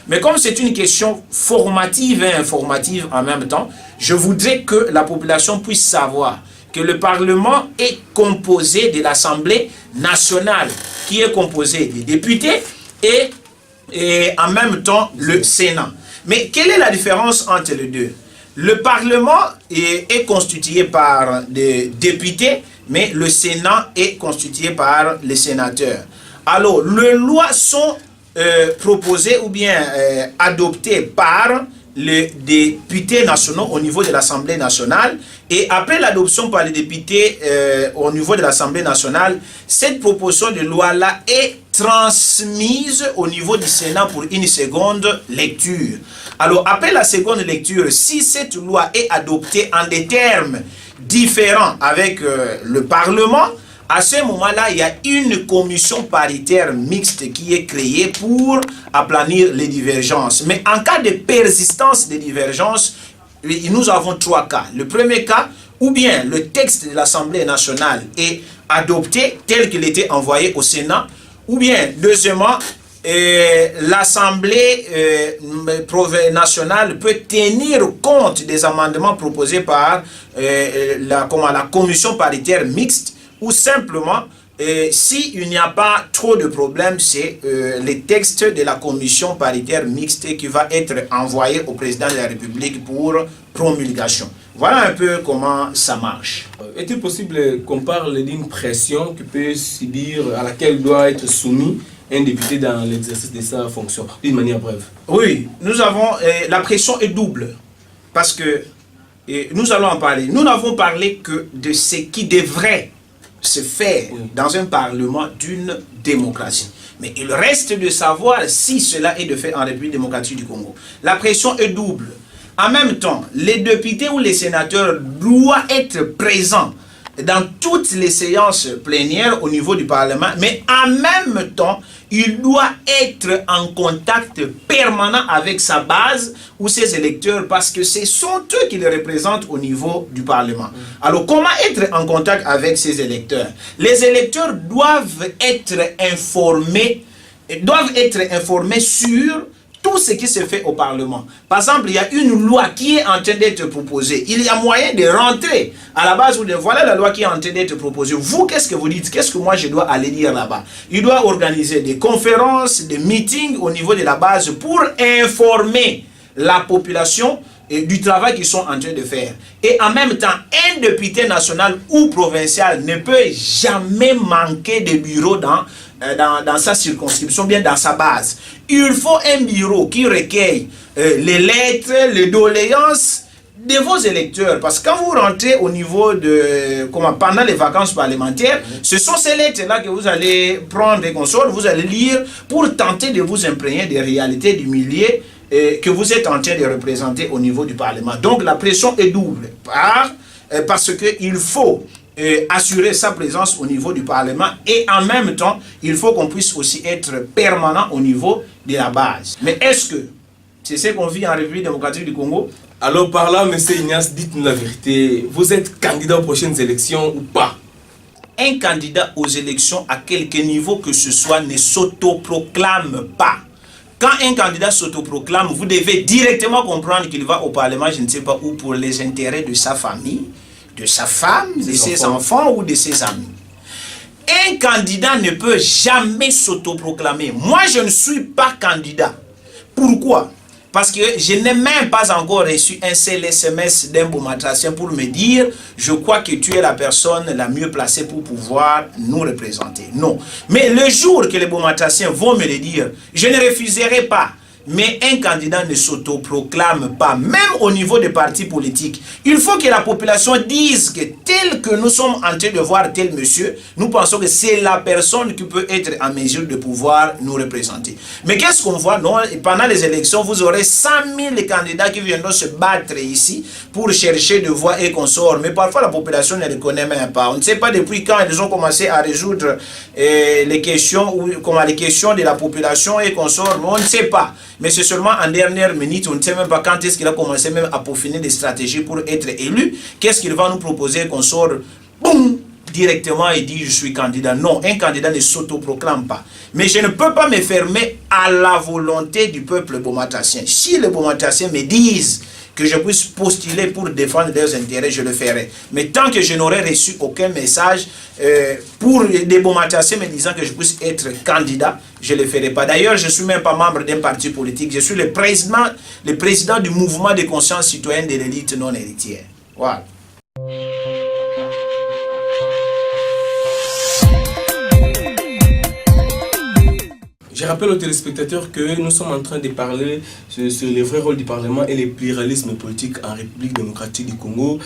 Mais comme c'est une question formative et informative en même temps, je voudrais que la population puisse savoir que le Parlement est composé de l'Assemblée nationale, qui est composée des députés et en même temps le Sénat. Mais quelle est la différence entre les deux? Le Parlement est constitué par des députés, mais le Sénat est constitué par les sénateurs. Alors, les lois sont proposées ou bien adoptées par les députés nationaux au niveau de l'Assemblée nationale, et après l'adoption par les députés au niveau de l'Assemblée nationale, cette proposition de loi-là est transmise au niveau du Sénat pour une seconde lecture. Alors après la seconde lecture, si cette loi est adoptée en des termes différents avec le Parlement, à ce moment-là, il y a une commission paritaire mixte qui est créée pour aplanir les divergences. Mais en cas de persistance des divergences, nous avons 3 cas. Le premier cas, ou bien le texte de l'Assemblée nationale est adopté tel qu'il était envoyé au Sénat, ou bien, deuxièmement, l'Assemblée nationale peut tenir compte des amendements proposés par la commission paritaire mixte, ou simplement, s'il n'y a pas trop de problèmes, c'est les textes de la commission paritaire mixte qui va être envoyé au président de la République pour promulgation. Voilà un peu comment ça marche. Est-il possible qu'on parle d'une pression que peut subir, à laquelle doit être soumis un député dans l'exercice de sa fonction, d'une manière brève? Oui, nous avons, la pression est double, parce que nous allons en parler. Nous n'avons parlé que de ce qui devrait se faire dans un parlement d'une démocratie. Mais il reste de savoir si cela est de fait en République démocratique du Congo. La pression est double. En même temps, les députés ou les sénateurs doivent être présents dans toutes les séances plénières au niveau du Parlement, mais en même temps, il doit être en contact permanent avec sa base ou ses électeurs, parce que ce sont eux qui les représentent au niveau du Parlement. Alors, comment être en contact avec ses électeurs? Les électeurs doivent être informés sur tout ce qui se fait au Parlement. Par exemple, il y a une loi qui est en train d'être proposée. Il y a moyen de rentrer à la base, voilà la loi qui est en train d'être proposée. Vous, qu'est-ce que vous dites? Qu'est-ce que moi je dois aller dire là-bas? Il doit organiser des conférences, des meetings au niveau de la base pour informer la population du travail qu'ils sont en train de faire. Et en même temps, un député national ou provincial ne peut jamais manquer de bureau dans sa circonscription, bien dans sa base. Il faut un bureau qui recueille les lettres, les doléances de vos électeurs. Parce que quand vous rentrez au niveau de... pendant les vacances parlementaires, ce sont ces lettres-là que vous allez prendre et consorts, vous allez lire pour tenter de vous imprégner des réalités du milieu que vous êtes en train de représenter au niveau du Parlement. Donc la pression est double. Parce qu'il faut assurer sa présence au niveau du Parlement, et en même temps, il faut qu'on puisse aussi être permanent au niveau de la base. Mais est-ce que c'est ce qu'on vit en République démocratique du Congo? Alors par là, M. Ignace, dites-nous la vérité. Vous êtes candidat aux prochaines élections ou pas? Un candidat aux élections, à quelque niveau que ce soit, ne s'autoproclame pas. Quand un candidat s'autoproclame, vous devez directement comprendre qu'il va au Parlement, je ne sais pas où, pour les intérêts de sa famille, de sa femme, de ses enfants ou de ses amis. Un candidat ne peut jamais s'autoproclamer. Moi, je ne suis pas candidat. Pourquoi? Parce que je n'ai même pas encore reçu un seul SMS d'un Bomatracien pour me dire « Je crois que tu es la personne la mieux placée pour pouvoir nous représenter. » Non. Mais le jour que les Bomatraciens vont me le dire, je ne refuserai pas. Mais un candidat ne s'autoproclame pas, même au niveau des partis politiques. Il faut que la population dise que tel que nous sommes en train de voir tel monsieur, nous pensons que c'est la personne qui peut être en mesure de pouvoir nous représenter. Mais qu'est-ce qu'on voit? Non, pendant les élections, vous aurez 100 000 candidats qui viendront se battre ici pour chercher de voix et consorts. Mais parfois, la population ne les connaît même pas. On ne sait pas depuis quand ils ont commencé à résoudre les questions de la population et consorts. On ne sait pas. Mais c'est seulement en dernière minute, on ne sait même pas quand est-ce qu'il a commencé même à peaufiner des stratégies pour être élu. Qu'est-ce qu'il va nous proposer qu'on sort, boum, directement et dit je suis candidat. Non, un candidat ne s'autoproclame pas. Mais je ne peux pas me fermer à la volonté du peuple bomatracien. Si les bomatraciens me disent que je puisse postuler pour défendre leurs intérêts, je le ferai. Mais tant que je n'aurai reçu aucun message pour des bomatraciens me disant que je puisse être candidat, je ne le ferai pas. D'ailleurs, je ne suis même pas membre d'un parti politique. Je suis le président du mouvement de conscience citoyenne de l'élite non héritière. Voilà. Je rappelle aux téléspectateurs que nous sommes en train de parler sur le vrai rôle du Parlement et le pluralisme politique en République démocratique du Congo,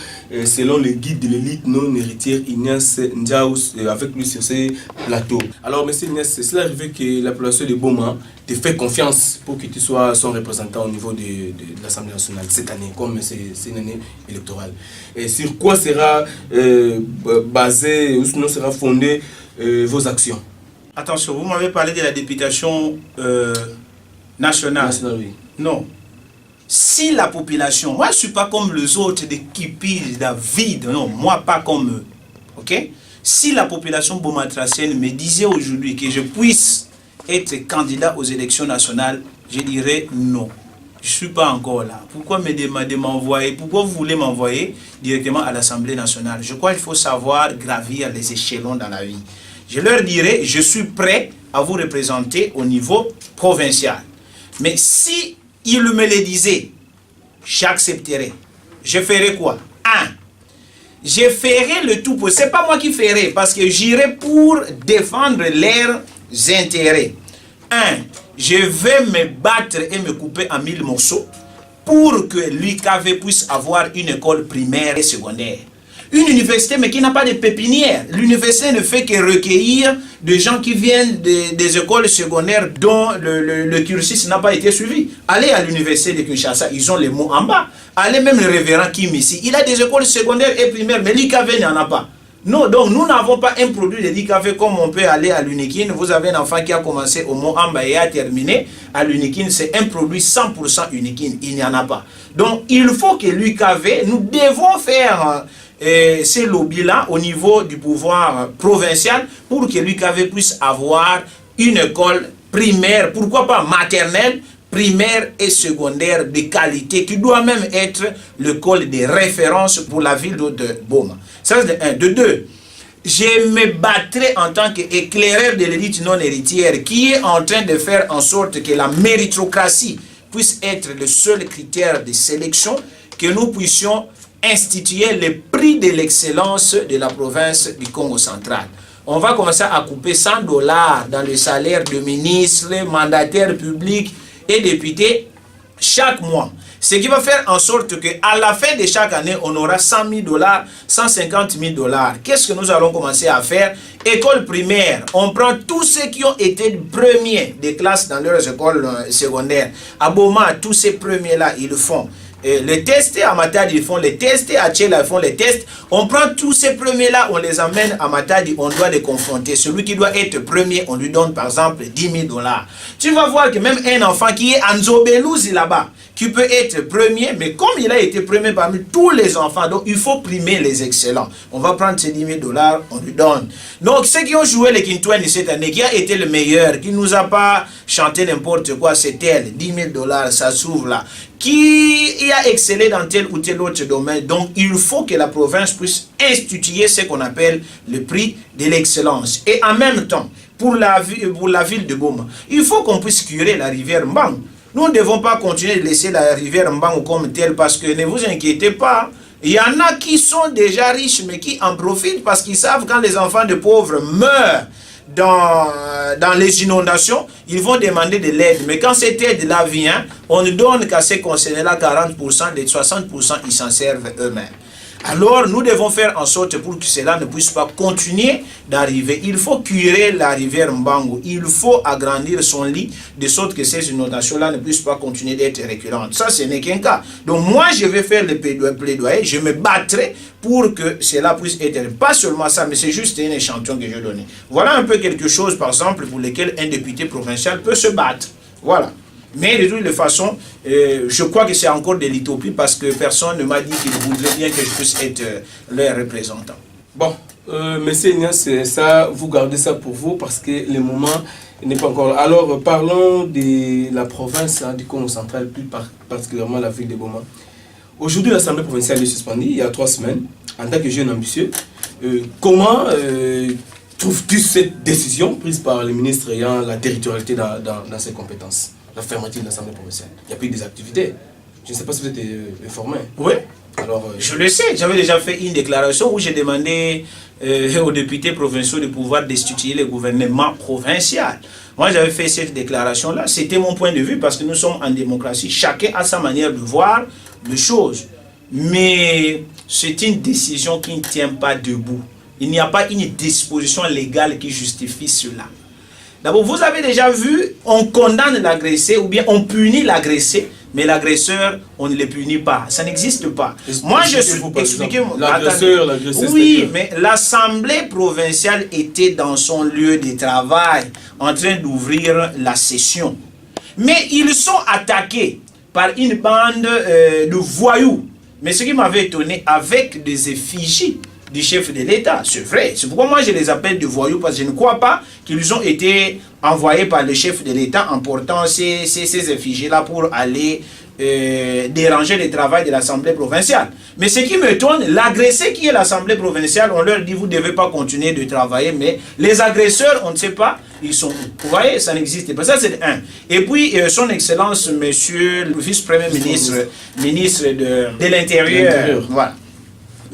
selon le guide de l'élite non héritière Ignace Ndiaous, avec lui sur ces plateaux. Alors, monsieur Ignace, c'est arrivé que la population de Boma te fait confiance pour que tu sois son représentant au niveau de l'Assemblée nationale cette année, comme c'est une année électorale. Et sur quoi sera basé, ou sinon sera fondé vos actions? Attention, vous m'avez parlé de la députation nationale. Oui. Non. Si la population, moi je ne suis pas comme les autres qui pillent David, non, moi pas comme eux. Ok? Si la population bomatracienne me disait aujourd'hui que je puisse être candidat aux élections nationales, je dirais non. Je ne suis pas encore là. Pourquoi me demander m'envoyer? Pourquoi vous voulez m'envoyer directement à l'Assemblée nationale? Je crois qu'il faut savoir gravir les échelons dans la vie. Je leur dirai, je suis prêt à vous représenter au niveau provincial. Mais si ils me le disaient, j'accepterai. Je ferai quoi? Je ferai le tout pour... Ce n'est pas moi qui ferai, parce que j'irai pour défendre leurs intérêts. Je vais me battre et me couper en 1000 morceaux pour que l'UQAV puisse avoir une école primaire et secondaire. Une université, mais qui n'a pas de pépinière. L'université ne fait que recueillir des gens qui viennent des écoles secondaires dont le cursus n'a pas été suivi. Allez à l'université de Kinshasa, ils ont les mots en bas. Allez même le révérend Kim ici. Il a des écoles secondaires et primaires, mais l'IKV n'en a pas. Non, donc nous n'avons pas un produit de l'IKV comme on peut aller à l'Unikin. Vous avez un enfant qui a commencé au mot en bas et a terminé à l'Unikin. C'est un produit 100% Unikin. Il n'y en a pas. Donc il faut que l'IKV, nous devons faire... ces lobbies-là au niveau du pouvoir provincial pour que l'UQAV puisse avoir une école primaire, pourquoi pas maternelle, primaire et secondaire de qualité qui doit même être l'école de référence pour la ville de Boma. Ça c'est de 1. De 2, je me battrai en tant qu'éclaireur de l'élite non héritière qui est en train de faire en sorte que la méritocratie puisse être le seul critère de sélection, que nous puissions instituer le prix de l'excellence de la province du Congo central. On va commencer à couper $100 dans le salaire de ministres, mandataires publics et députés chaque mois. Ce qui va faire en sorte qu'à la fin de chaque année, on aura $100 000, $150 000. Qu'est-ce que nous allons commencer à faire? École primaire, on prend tous ceux qui ont été premiers des classes dans leurs écoles secondaires. À Boma, tous ces premiers-là, ils le font. Les tests à Matadi, ils font les tests, à Tchela, ils font les tests. On prend tous ces premiers-là, on les amène à Matadi, on doit les confronter. Celui qui doit être premier, on lui donne par exemple $10 000. Tu vas voir que même un enfant qui est en Nzobelouzi là-bas, qui peut être premier, mais comme il a été premier parmi tous les enfants, donc il faut primer les excellents. On va prendre ces $10 000, on lui donne. Donc ceux qui ont joué les Kintouani cette année, qui a été le meilleur, qui ne nous a pas chanté n'importe quoi, c'est elle, $10 000, ça s'ouvre là. Qui a excellé dans tel ou tel autre domaine. Donc il faut que la province puisse instituer ce qu'on appelle le prix de l'excellence. Et en même temps, pour la ville de Boma, il faut qu'on puisse curer la rivière Mbang. Nous ne devons pas continuer de laisser la rivière Mbango comme telle parce que ne vous inquiétez pas. Il y en a qui sont déjà riches mais qui en profitent parce qu'ils savent quand les enfants de pauvres meurent dans les inondations, ils vont demander de l'aide. Mais quand cette aide-là vient, on ne donne qu'à ces concernés-là 40%, les 60%, ils s'en servent eux-mêmes. Alors, nous devons faire en sorte pour que cela ne puisse pas continuer d'arriver. Il faut curer la rivière Mbango. Il faut agrandir son lit de sorte que ces inondations-là ne puissent pas continuer d'être récurrentes. Ça, ce n'est qu'un cas. Donc, moi, je vais faire le plaidoyer. Je me battrai pour que cela puisse être. Pas seulement ça, mais c'est juste un échantillon que je donne. Voilà un peu quelque chose, par exemple, pour lequel un député provincial peut se battre. Voilà. Mais de toute façon, je crois que c'est encore de l'utopie parce que personne ne m'a dit qu'il voudrait bien que je puisse être leur représentant. Bon, monsieur Ignace, ça, vous gardez ça pour vous parce que le moment n'est pas encore là. Alors, parlons de la province du Congo central, plus particulièrement la ville de Boma. Aujourd'hui, l'Assemblée provinciale est suspendue, il y a 3 semaines, en tant que jeune ambitieux. Comment trouves-tu cette décision prise par le ministre ayant la territorialité dans ses compétences? La fermeture de l'Assemblée provinciale. Il n'y a plus des activités. Je ne sais pas si vous êtes informé. Oui. Alors, je le sais. J'avais déjà fait une déclaration où j'ai demandé aux députés provinciaux de pouvoir destituer le gouvernement provincial. Moi, j'avais fait cette déclaration-là. C'était mon point de vue parce que nous sommes en démocratie. Chacun a sa manière de voir les choses. Mais c'est une décision qui ne tient pas debout. Il n'y a pas une disposition légale qui justifie cela. D'abord, vous avez déjà vu, on condamne l'agressé ou bien on punit l'agressé, mais l'agresseur, on ne le punit pas. Ça n'existe pas. Moi, je suis... Expliquez-moi. L'agresseur, l'agresseur... Oui, mais l'Assemblée provinciale était dans son lieu de travail, en train d'ouvrir la session. Mais ils sont attaqués par une bande de voyous. Mais ce qui m'avait étonné, avec des effigies du chef de l'État, c'est vrai. C'est pourquoi moi je les appelle de voyous, parce que je ne crois pas qu'ils ont été envoyés par le chef de l'État en portant ces effigies-là pour aller déranger le travail de l'Assemblée provinciale. Mais ce qui m'étonne, l'agressé qui est l'Assemblée provinciale, on leur dit vous ne devez pas continuer de travailler, mais les agresseurs, on ne sait pas, ils sont... Vous voyez, ça n'existe pas. Ça, c'est un. Et puis, son Excellence, monsieur le vice-premier ministre, ministre de l'Intérieur, voilà.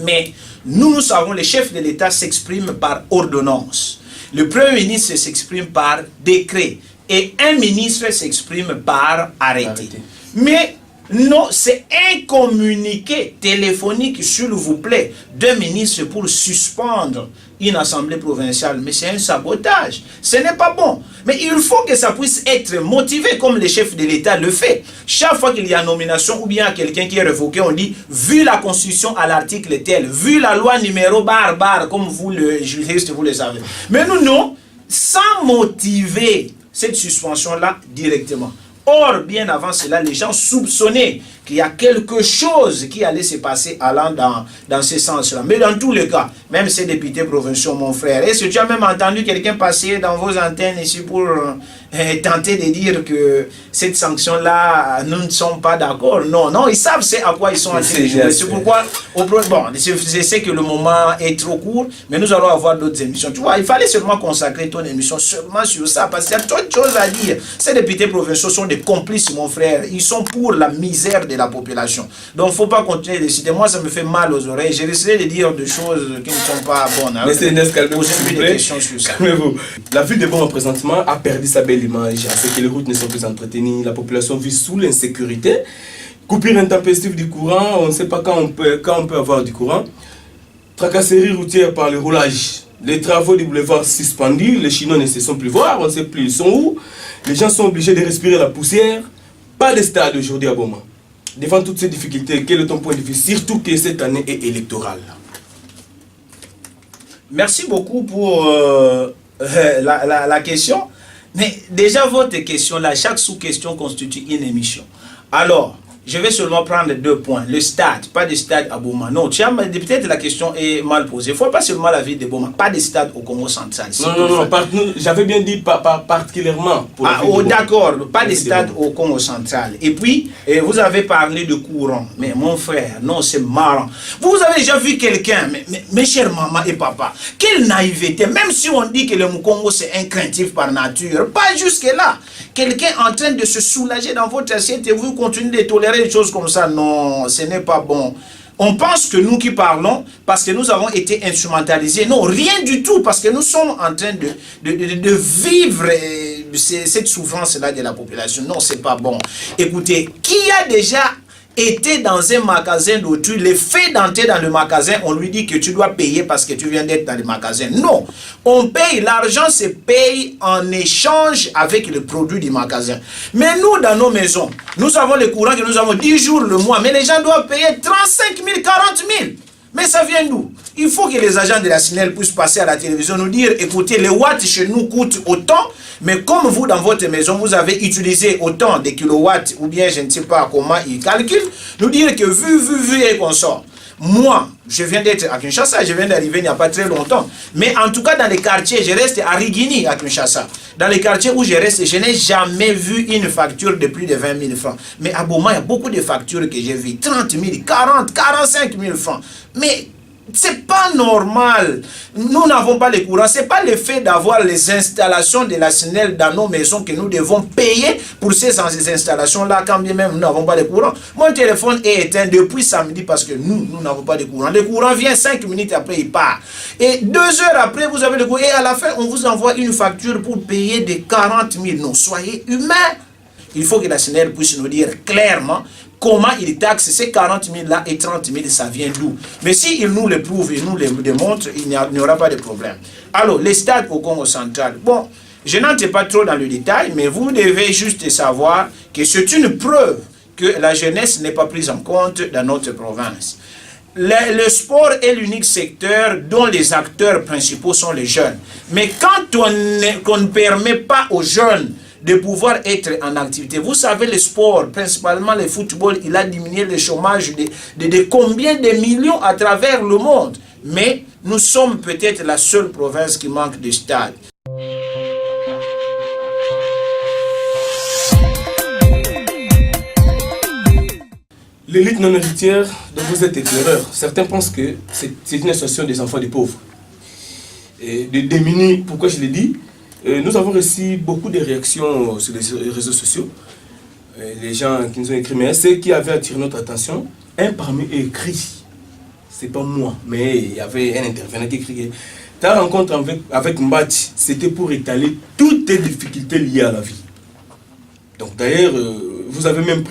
Mais nous savons, le chef de l'État s'exprime par ordonnance. Le Premier ministre s'exprime par décret. Et un ministre s'exprime par arrêté. Mais non, c'est un communiqué téléphonique, s'il vous plaît, d'un ministre pour suspendre une assemblée provinciale. Mais c'est un sabotage. Ce n'est pas bon. Mais il faut que ça puisse être motivé comme le chef de l'État le fait. Chaque fois qu'il y a nomination ou bien quelqu'un qui est révoqué, on dit, vu la Constitution à l'article tel, vu la loi numéro barre, comme vous le juriste, vous le savez. Mais nous, non, sans motiver cette suspension-là directement. Or, bien avant cela, les gens soupçonnaient qu'il y a quelque chose qui allait se passer allant dans ce sens-là. Mais dans tous les cas, même ces députés provinciaux, mon frère, est-ce que tu as même entendu quelqu'un passer dans vos antennes ici pour tenter de dire que cette sanction-là, nous ne sommes pas d'accord? Non, non, ils savent c'est à quoi ils sont en train de jouer. C'est pourquoi, bon, je sais que le moment est trop court, mais nous allons avoir d'autres émissions. Tu vois, il fallait seulement consacrer ton émission seulement sur ça, parce qu'il y a trop de choses à dire. Ces députés provinciaux sont des complices, mon frère. Ils sont pour la misère de la population. Donc, il ne faut pas continuer de citer. Moi, ça me fait mal aux oreilles. J'ai risqué de dire des choses qui ne sont pas bonnes. Monsieur Inès, calmez-vous, s'il vous plaît. Calmez-vous. La ville de Boma, présentement, a perdu sa belle image. À ce que les routes ne sont plus entretenues. La population vit sous l'insécurité. Coupure intempestive du courant. On ne sait pas quand on peut avoir du courant. Tracasserie routière par le roulage. Les travaux du boulevard suspendus. Les Chinois ne se sont plus voir. On ne sait plus ils sont où. Les gens sont obligés de respirer la poussière. Pas de stade aujourd'hui à Boma. Devant toutes ces difficultés, quel est ton point de vue? Surtout que cette année est électorale. Merci beaucoup pour la question. Mais déjà, votre question là, chaque sous-question constitue une émission. Alors, je vais seulement prendre 2 points. Le stade, pas de stade à Boma. Non, peut-être la question est mal posée. Il ne faut pas seulement la ville de Boma, pas de stade au Congo central. Non, j'avais bien dit particulièrement. Oh, d'accord, pas de stade au Congo central. Et puis, vous avez parlé de courant. Mais mon frère, non, c'est marrant. Vous avez déjà vu quelqu'un, mes chers maman et papa, quelle naïveté, même si on dit que le Congo c'est un craintif par nature, pas jusque-là. Quelqu'un en train de se soulager dans votre assiette et vous continuez de tolérer des choses comme ça, non, ce n'est pas bon. On pense que nous qui parlons, parce que nous avons été instrumentalisés. Non, rien du tout, parce que nous sommes en train de vivre cette souffrance-là de la population. Non, c'est pas bon. Écoutez, qui a déjà été dans un magasin d'autrui, le fait d'entrer dans le magasin, on lui dit que tu dois payer parce que tu viens d'être dans le magasin. Non, on paye, l'argent se paye en échange avec le produit du magasin. Mais nous, dans nos maisons, nous avons le courant que nous avons 10 jours le mois, mais les gens doivent payer 35 000, 40 000. Mais ça vient d'où? Il faut que les agents de la SNEL puissent passer à la télévision, nous dire, écoutez, les watts chez nous coûtent autant, mais comme vous, dans votre maison, vous avez utilisé autant de kilowatts, ou bien je ne sais pas comment ils calculent, nous dire que vu et consort. Moi, je viens d'être à Kinshasa, je viens d'arriver il n'y a pas très longtemps. Mais en tout cas, dans les quartiers, je reste à Rigini, à Kinshasa. Dans les quartiers où je reste, je n'ai jamais vu une facture de plus de 20 000 francs. Mais à Boma, il y a beaucoup de factures que j'ai vues. 30 000, 40, 45 000 francs. Mais c'est pas normal. Nous n'avons pas le courant. C'est pas le fait d'avoir les installations de la SNEL dans nos maisons que nous devons payer pour ces installations-là, quand bien même nous n'avons pas de courant. Mon téléphone est éteint depuis samedi parce que nous n'avons pas de courant. Le courant vient 5 minutes après, il part. Et 2 heures après, vous avez le courant. Et à la fin, on vous envoie une facture pour payer de 40 000. Non, soyez humains. Il faut que la SNEL puisse nous dire clairement comment il taxe ces 40 000 là et 30 000, ça vient d'où. Mais s'il nous le prouve, il nous le démontre, il n'y aura pas de problème. Alors, les stades au Congo central. Bon, je n'entre pas trop dans le détail, mais vous devez juste savoir que c'est une preuve que la jeunesse n'est pas prise en compte dans notre province. Le sport est l'unique secteur dont les acteurs principaux sont les jeunes. Mais quand on ne permet pas aux jeunes de pouvoir être en activité. Vous savez, le sport, principalement le football, il a diminué le chômage de combien de millions à travers le monde. Mais nous sommes peut-être la seule province qui manque de stade. L'élite non héritière dont vous êtes éclaireur, certains pensent que c'est une association des enfants des pauvres. Et de démunis, pourquoi je l'ai dit? Nous avons reçu beaucoup de réactions sur les réseaux sociaux. Les gens qui nous ont écrit, mais ceux qui avaient attiré notre attention, un parmi eux écrit, c'est pas moi, mais il y avait un intervenant qui écrit, ta rencontre avec Mbati, c'était pour étaler toutes les difficultés liées à la vie. Donc d'ailleurs, vous aurez même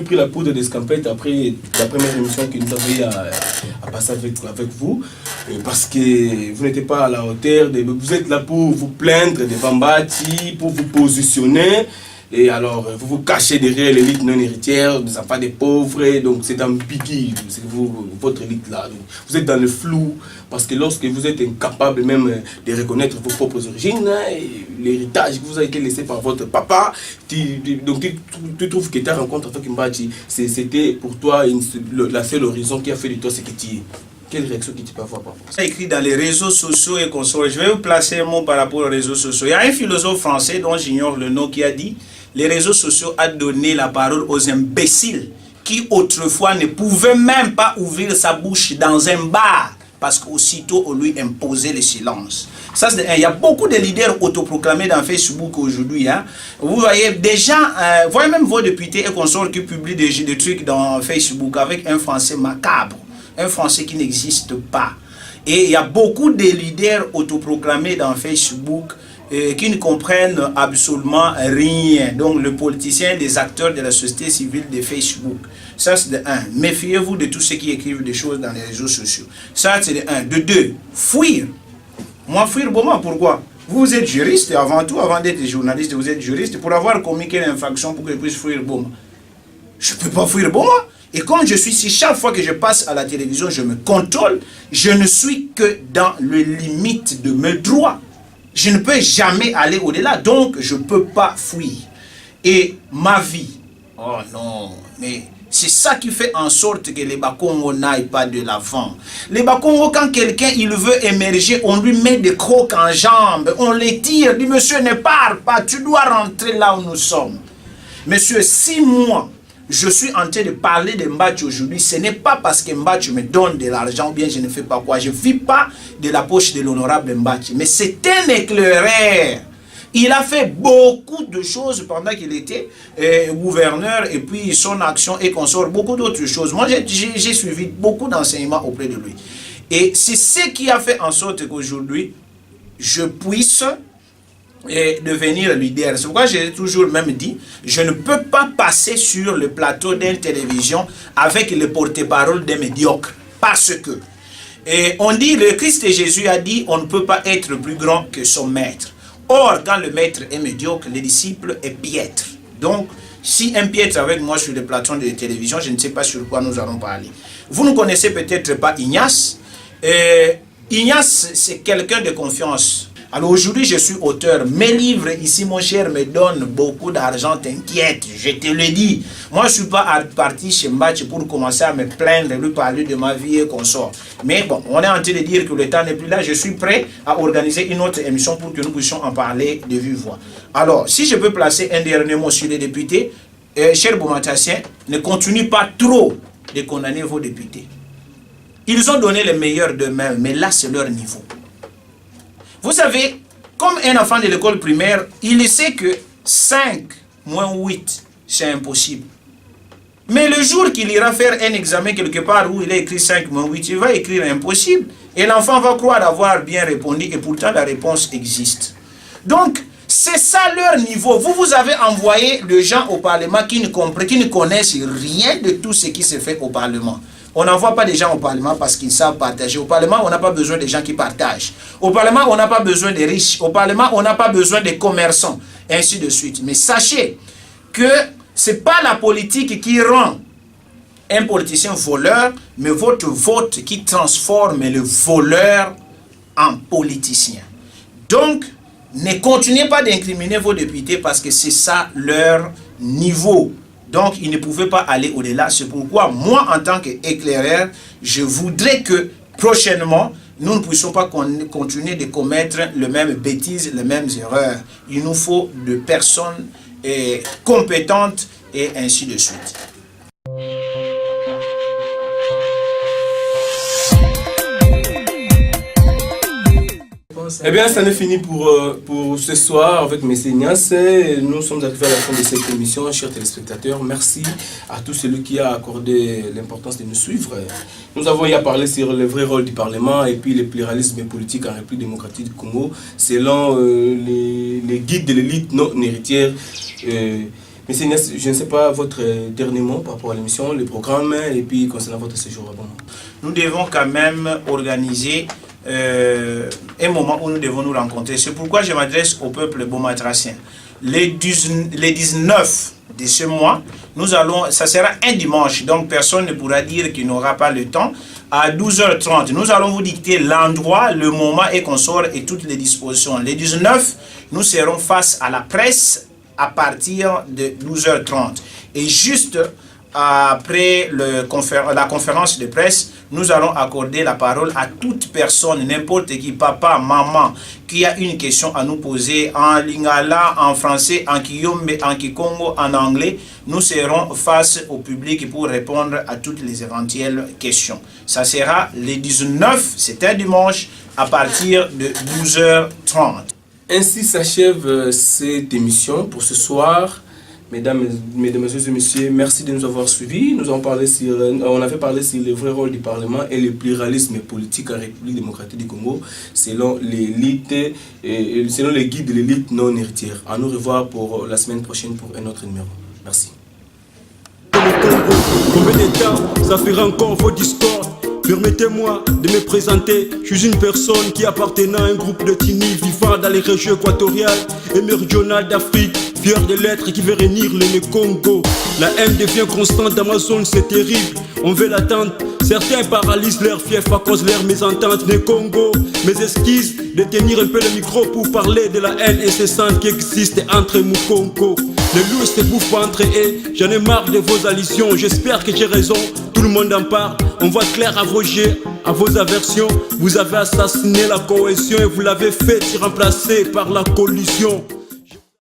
pris la poudre d'escampette après la première émission que nous avons eu à passer avec vous, parce que vous n'étiez pas à la hauteur, vous êtes là pour vous plaindre devant Mbati, pour vous positionner, et alors vous vous cachez derrière l'élite non héritière, des enfants des pauvres, donc c'est un piquet, c'est votre élite là. Donc, vous êtes dans le flou, parce que lorsque vous êtes incapable même de reconnaître vos propres origines, l'héritage que vous avez été laissé par votre papa, donc tu trouves que ta rencontre avec Mbati, c'était pour toi la seule horizon qui a fait de toi ce que tu es. Quelle réaction que tu peux avoir par rapport à ça? Écrit dans les réseaux sociaux et consorts. Je vais vous placer un mot par rapport aux réseaux sociaux. Il y a un philosophe français dont j'ignore le nom qui a dit les réseaux sociaux a donné la parole aux imbéciles qui autrefois ne pouvaient même pas ouvrir sa bouche dans un bar parce qu'aussitôt on lui imposait le silence. Ça, il y a beaucoup de leaders autoproclamés dans Facebook aujourd'hui. Hein. Vous voyez, des gens, voyez même vos députés et consorts qui publient des trucs dans Facebook avec un français macabre, un français qui n'existe pas. Et il y a beaucoup de leaders autoproclamés dans Facebook qui ne comprennent absolument rien. Donc, le politicien, les acteurs de la société civile de Facebook. Ça, c'est de 1. Méfiez-vous de tous ceux qui écrivent des choses dans les réseaux sociaux. Ça, c'est de 1. De 2. Fuir. Moi, fuir, bon, pourquoi? Vous êtes juriste, avant tout, avant d'être journaliste, vous êtes juriste. Pour avoir commis quelle infraction pour que je puisse fuir, bon, je ne peux pas fuir, bon, et comme je suis ici, chaque fois que je passe à la télévision, je me contrôle, je ne suis que dans les limites de mes droits. Je ne peux jamais aller au-delà, donc je ne peux pas fuir. Et ma vie, Oh non, mais c'est ça qui fait en sorte que les Bakongo n'aillent pas de l'avant. Les Bakongo, quand quelqu'un il veut émerger, on lui met des crocs en jambes, on les tire, dit monsieur ne pars pas, tu dois rentrer là où nous sommes. Monsieur, si moi, je suis en train de parler de Mbadji aujourd'hui, ce n'est pas parce que Mbadji me donne de l'argent ou bien je ne fais pas quoi. Je ne vis pas de la poche de l'honorable Mbadji, mais c'est un éclaireur. Il a fait beaucoup de choses pendant qu'il était gouverneur et puis son action et consort, beaucoup d'autres choses. Moi, j'ai suivi beaucoup d'enseignements auprès de lui. Et c'est ce qui a fait en sorte qu'aujourd'hui, je puisse devenir leader. C'est pourquoi j'ai toujours même dit, je ne peux pas passer sur le plateau d'une télévision avec le porte-parole des médiocres. Parce que, on dit, le Christ Jésus a dit, on ne peut pas être plus grand que son maître. Or, quand le maître est médiocre, le disciple est piètre. Donc, si un piètre avec moi sur le plateau de télévision, je ne sais pas sur quoi nous allons parler. Vous ne connaissez peut-être pas Ignace. Ignace, c'est quelqu'un de confiance. Alors aujourd'hui, je suis auteur. Mes livres ici, mon cher, me donnent beaucoup d'argent, t'inquiète, je te le dis. Moi, je ne suis pas parti chez Mbadji pour commencer à me plaindre, lui parler de ma vie et consort. Mais bon, on est en train de dire que le temps n'est plus là. Je suis prêt à organiser une autre émission pour que nous puissions en parler de vive voix. Alors, si je peux placer un dernier mot sur les députés, cher Bomatassien, ne continue pas trop de condamner vos députés. Ils ont donné le meilleur d'eux-mêmes, mais là, c'est leur niveau. Vous savez, comme un enfant de l'école primaire, il sait que 5 moins 8, c'est impossible. Mais le jour qu'il ira faire un examen quelque part où il a écrit 5 moins 8, il va écrire impossible. Et l'enfant va croire avoir bien répondu et pourtant la réponse existe. Donc, c'est ça leur niveau. Vous avez envoyé des gens au Parlement qui ne connaissent rien de tout ce qui se fait au Parlement. On n'envoie pas des gens au Parlement parce qu'ils savent partager. Au Parlement, on n'a pas besoin de gens qui partagent. Au Parlement, on n'a pas besoin des riches. Au Parlement, on n'a pas besoin des commerçants. Ainsi de suite. Mais sachez que ce n'est pas la politique qui rend un politicien voleur, mais votre vote qui transforme le voleur en politicien. Donc, ne continuez pas d'incriminer vos députés parce que c'est ça leur niveau. Donc, ils ne pouvaient pas aller au-delà. C'est pourquoi, moi, en tant qu'éclaireur, je voudrais que, prochainement, nous ne puissions pas continuer de commettre les mêmes bêtises, les mêmes erreurs. Il nous faut de personnes compétentes et ainsi de suite. Eh bien, ça n'est fini pour ce soir avec M. Ignace. Nous sommes arrivés à la fin de cette émission, chers téléspectateurs. Merci à tous ceux qui ont accordé l'importance de nous suivre. Nous avons à parler sur le vrai rôle du Parlement et puis le pluralisme politique en République démocratique du Congo, selon les guides de l'élite non héritière. M. Ignace, je ne sais pas votre dernier mot par rapport à l'émission, le programme et puis concernant votre séjour avant. Nous devons quand même organiser un moment où nous devons nous rencontrer. C'est pourquoi je m'adresse au peuple bomatracien. Les 19 de ce mois, ça sera un dimanche, donc personne ne pourra dire qu'il n'aura pas le temps. À 12h30, nous allons vous dicter l'endroit, le moment et consort et toutes les dispositions. Les 19, nous serons face à la presse à partir de 12h30. Et juste après la conférence de presse, nous allons accorder la parole à toute personne, n'importe qui, papa, maman, qui a une question à nous poser en lingala, en français, en kiyombe, en kikongo, en anglais. Nous serons face au public pour répondre à toutes les éventuelles questions. Ça sera le 19, c'est un dimanche, à partir de 12h30. Ainsi s'achève cette émission pour ce soir. Mesdames, Messieurs et Messieurs, merci de nous avoir suivis. On avait parlé sur le vrai rôle du Parlement et le pluralisme politique en République démocratique du Congo selon l'élite et selon les guides de l'élite non héritière. À nous revoir pour la semaine prochaine pour un autre numéro. Merci. Combien de temps ça fera encore vos discords? Permettez-moi de me présenter, je suis une personne qui appartenant à un groupe de Tini vivant dans les régions équatoriales et méridionales d'Afrique, fier de l'être qui veut réunir le Congo. La haine devient constante dans ma zone, c'est terrible, on veut l'attendre. Certains paralysent leur fief à cause de leur mésentente de Congo. Mes esquisses de tenir un peu le micro pour parler de la haine incessante qui existe entre Mukongo. Les loups se bouffent entre eux. J'en ai marre de vos allusions. J'espère que j'ai raison. Tout le monde en parle. On voit clair à vos jets, à vos aversions. Vous avez assassiné la cohésion et vous l'avez fait y remplacer par la collusion.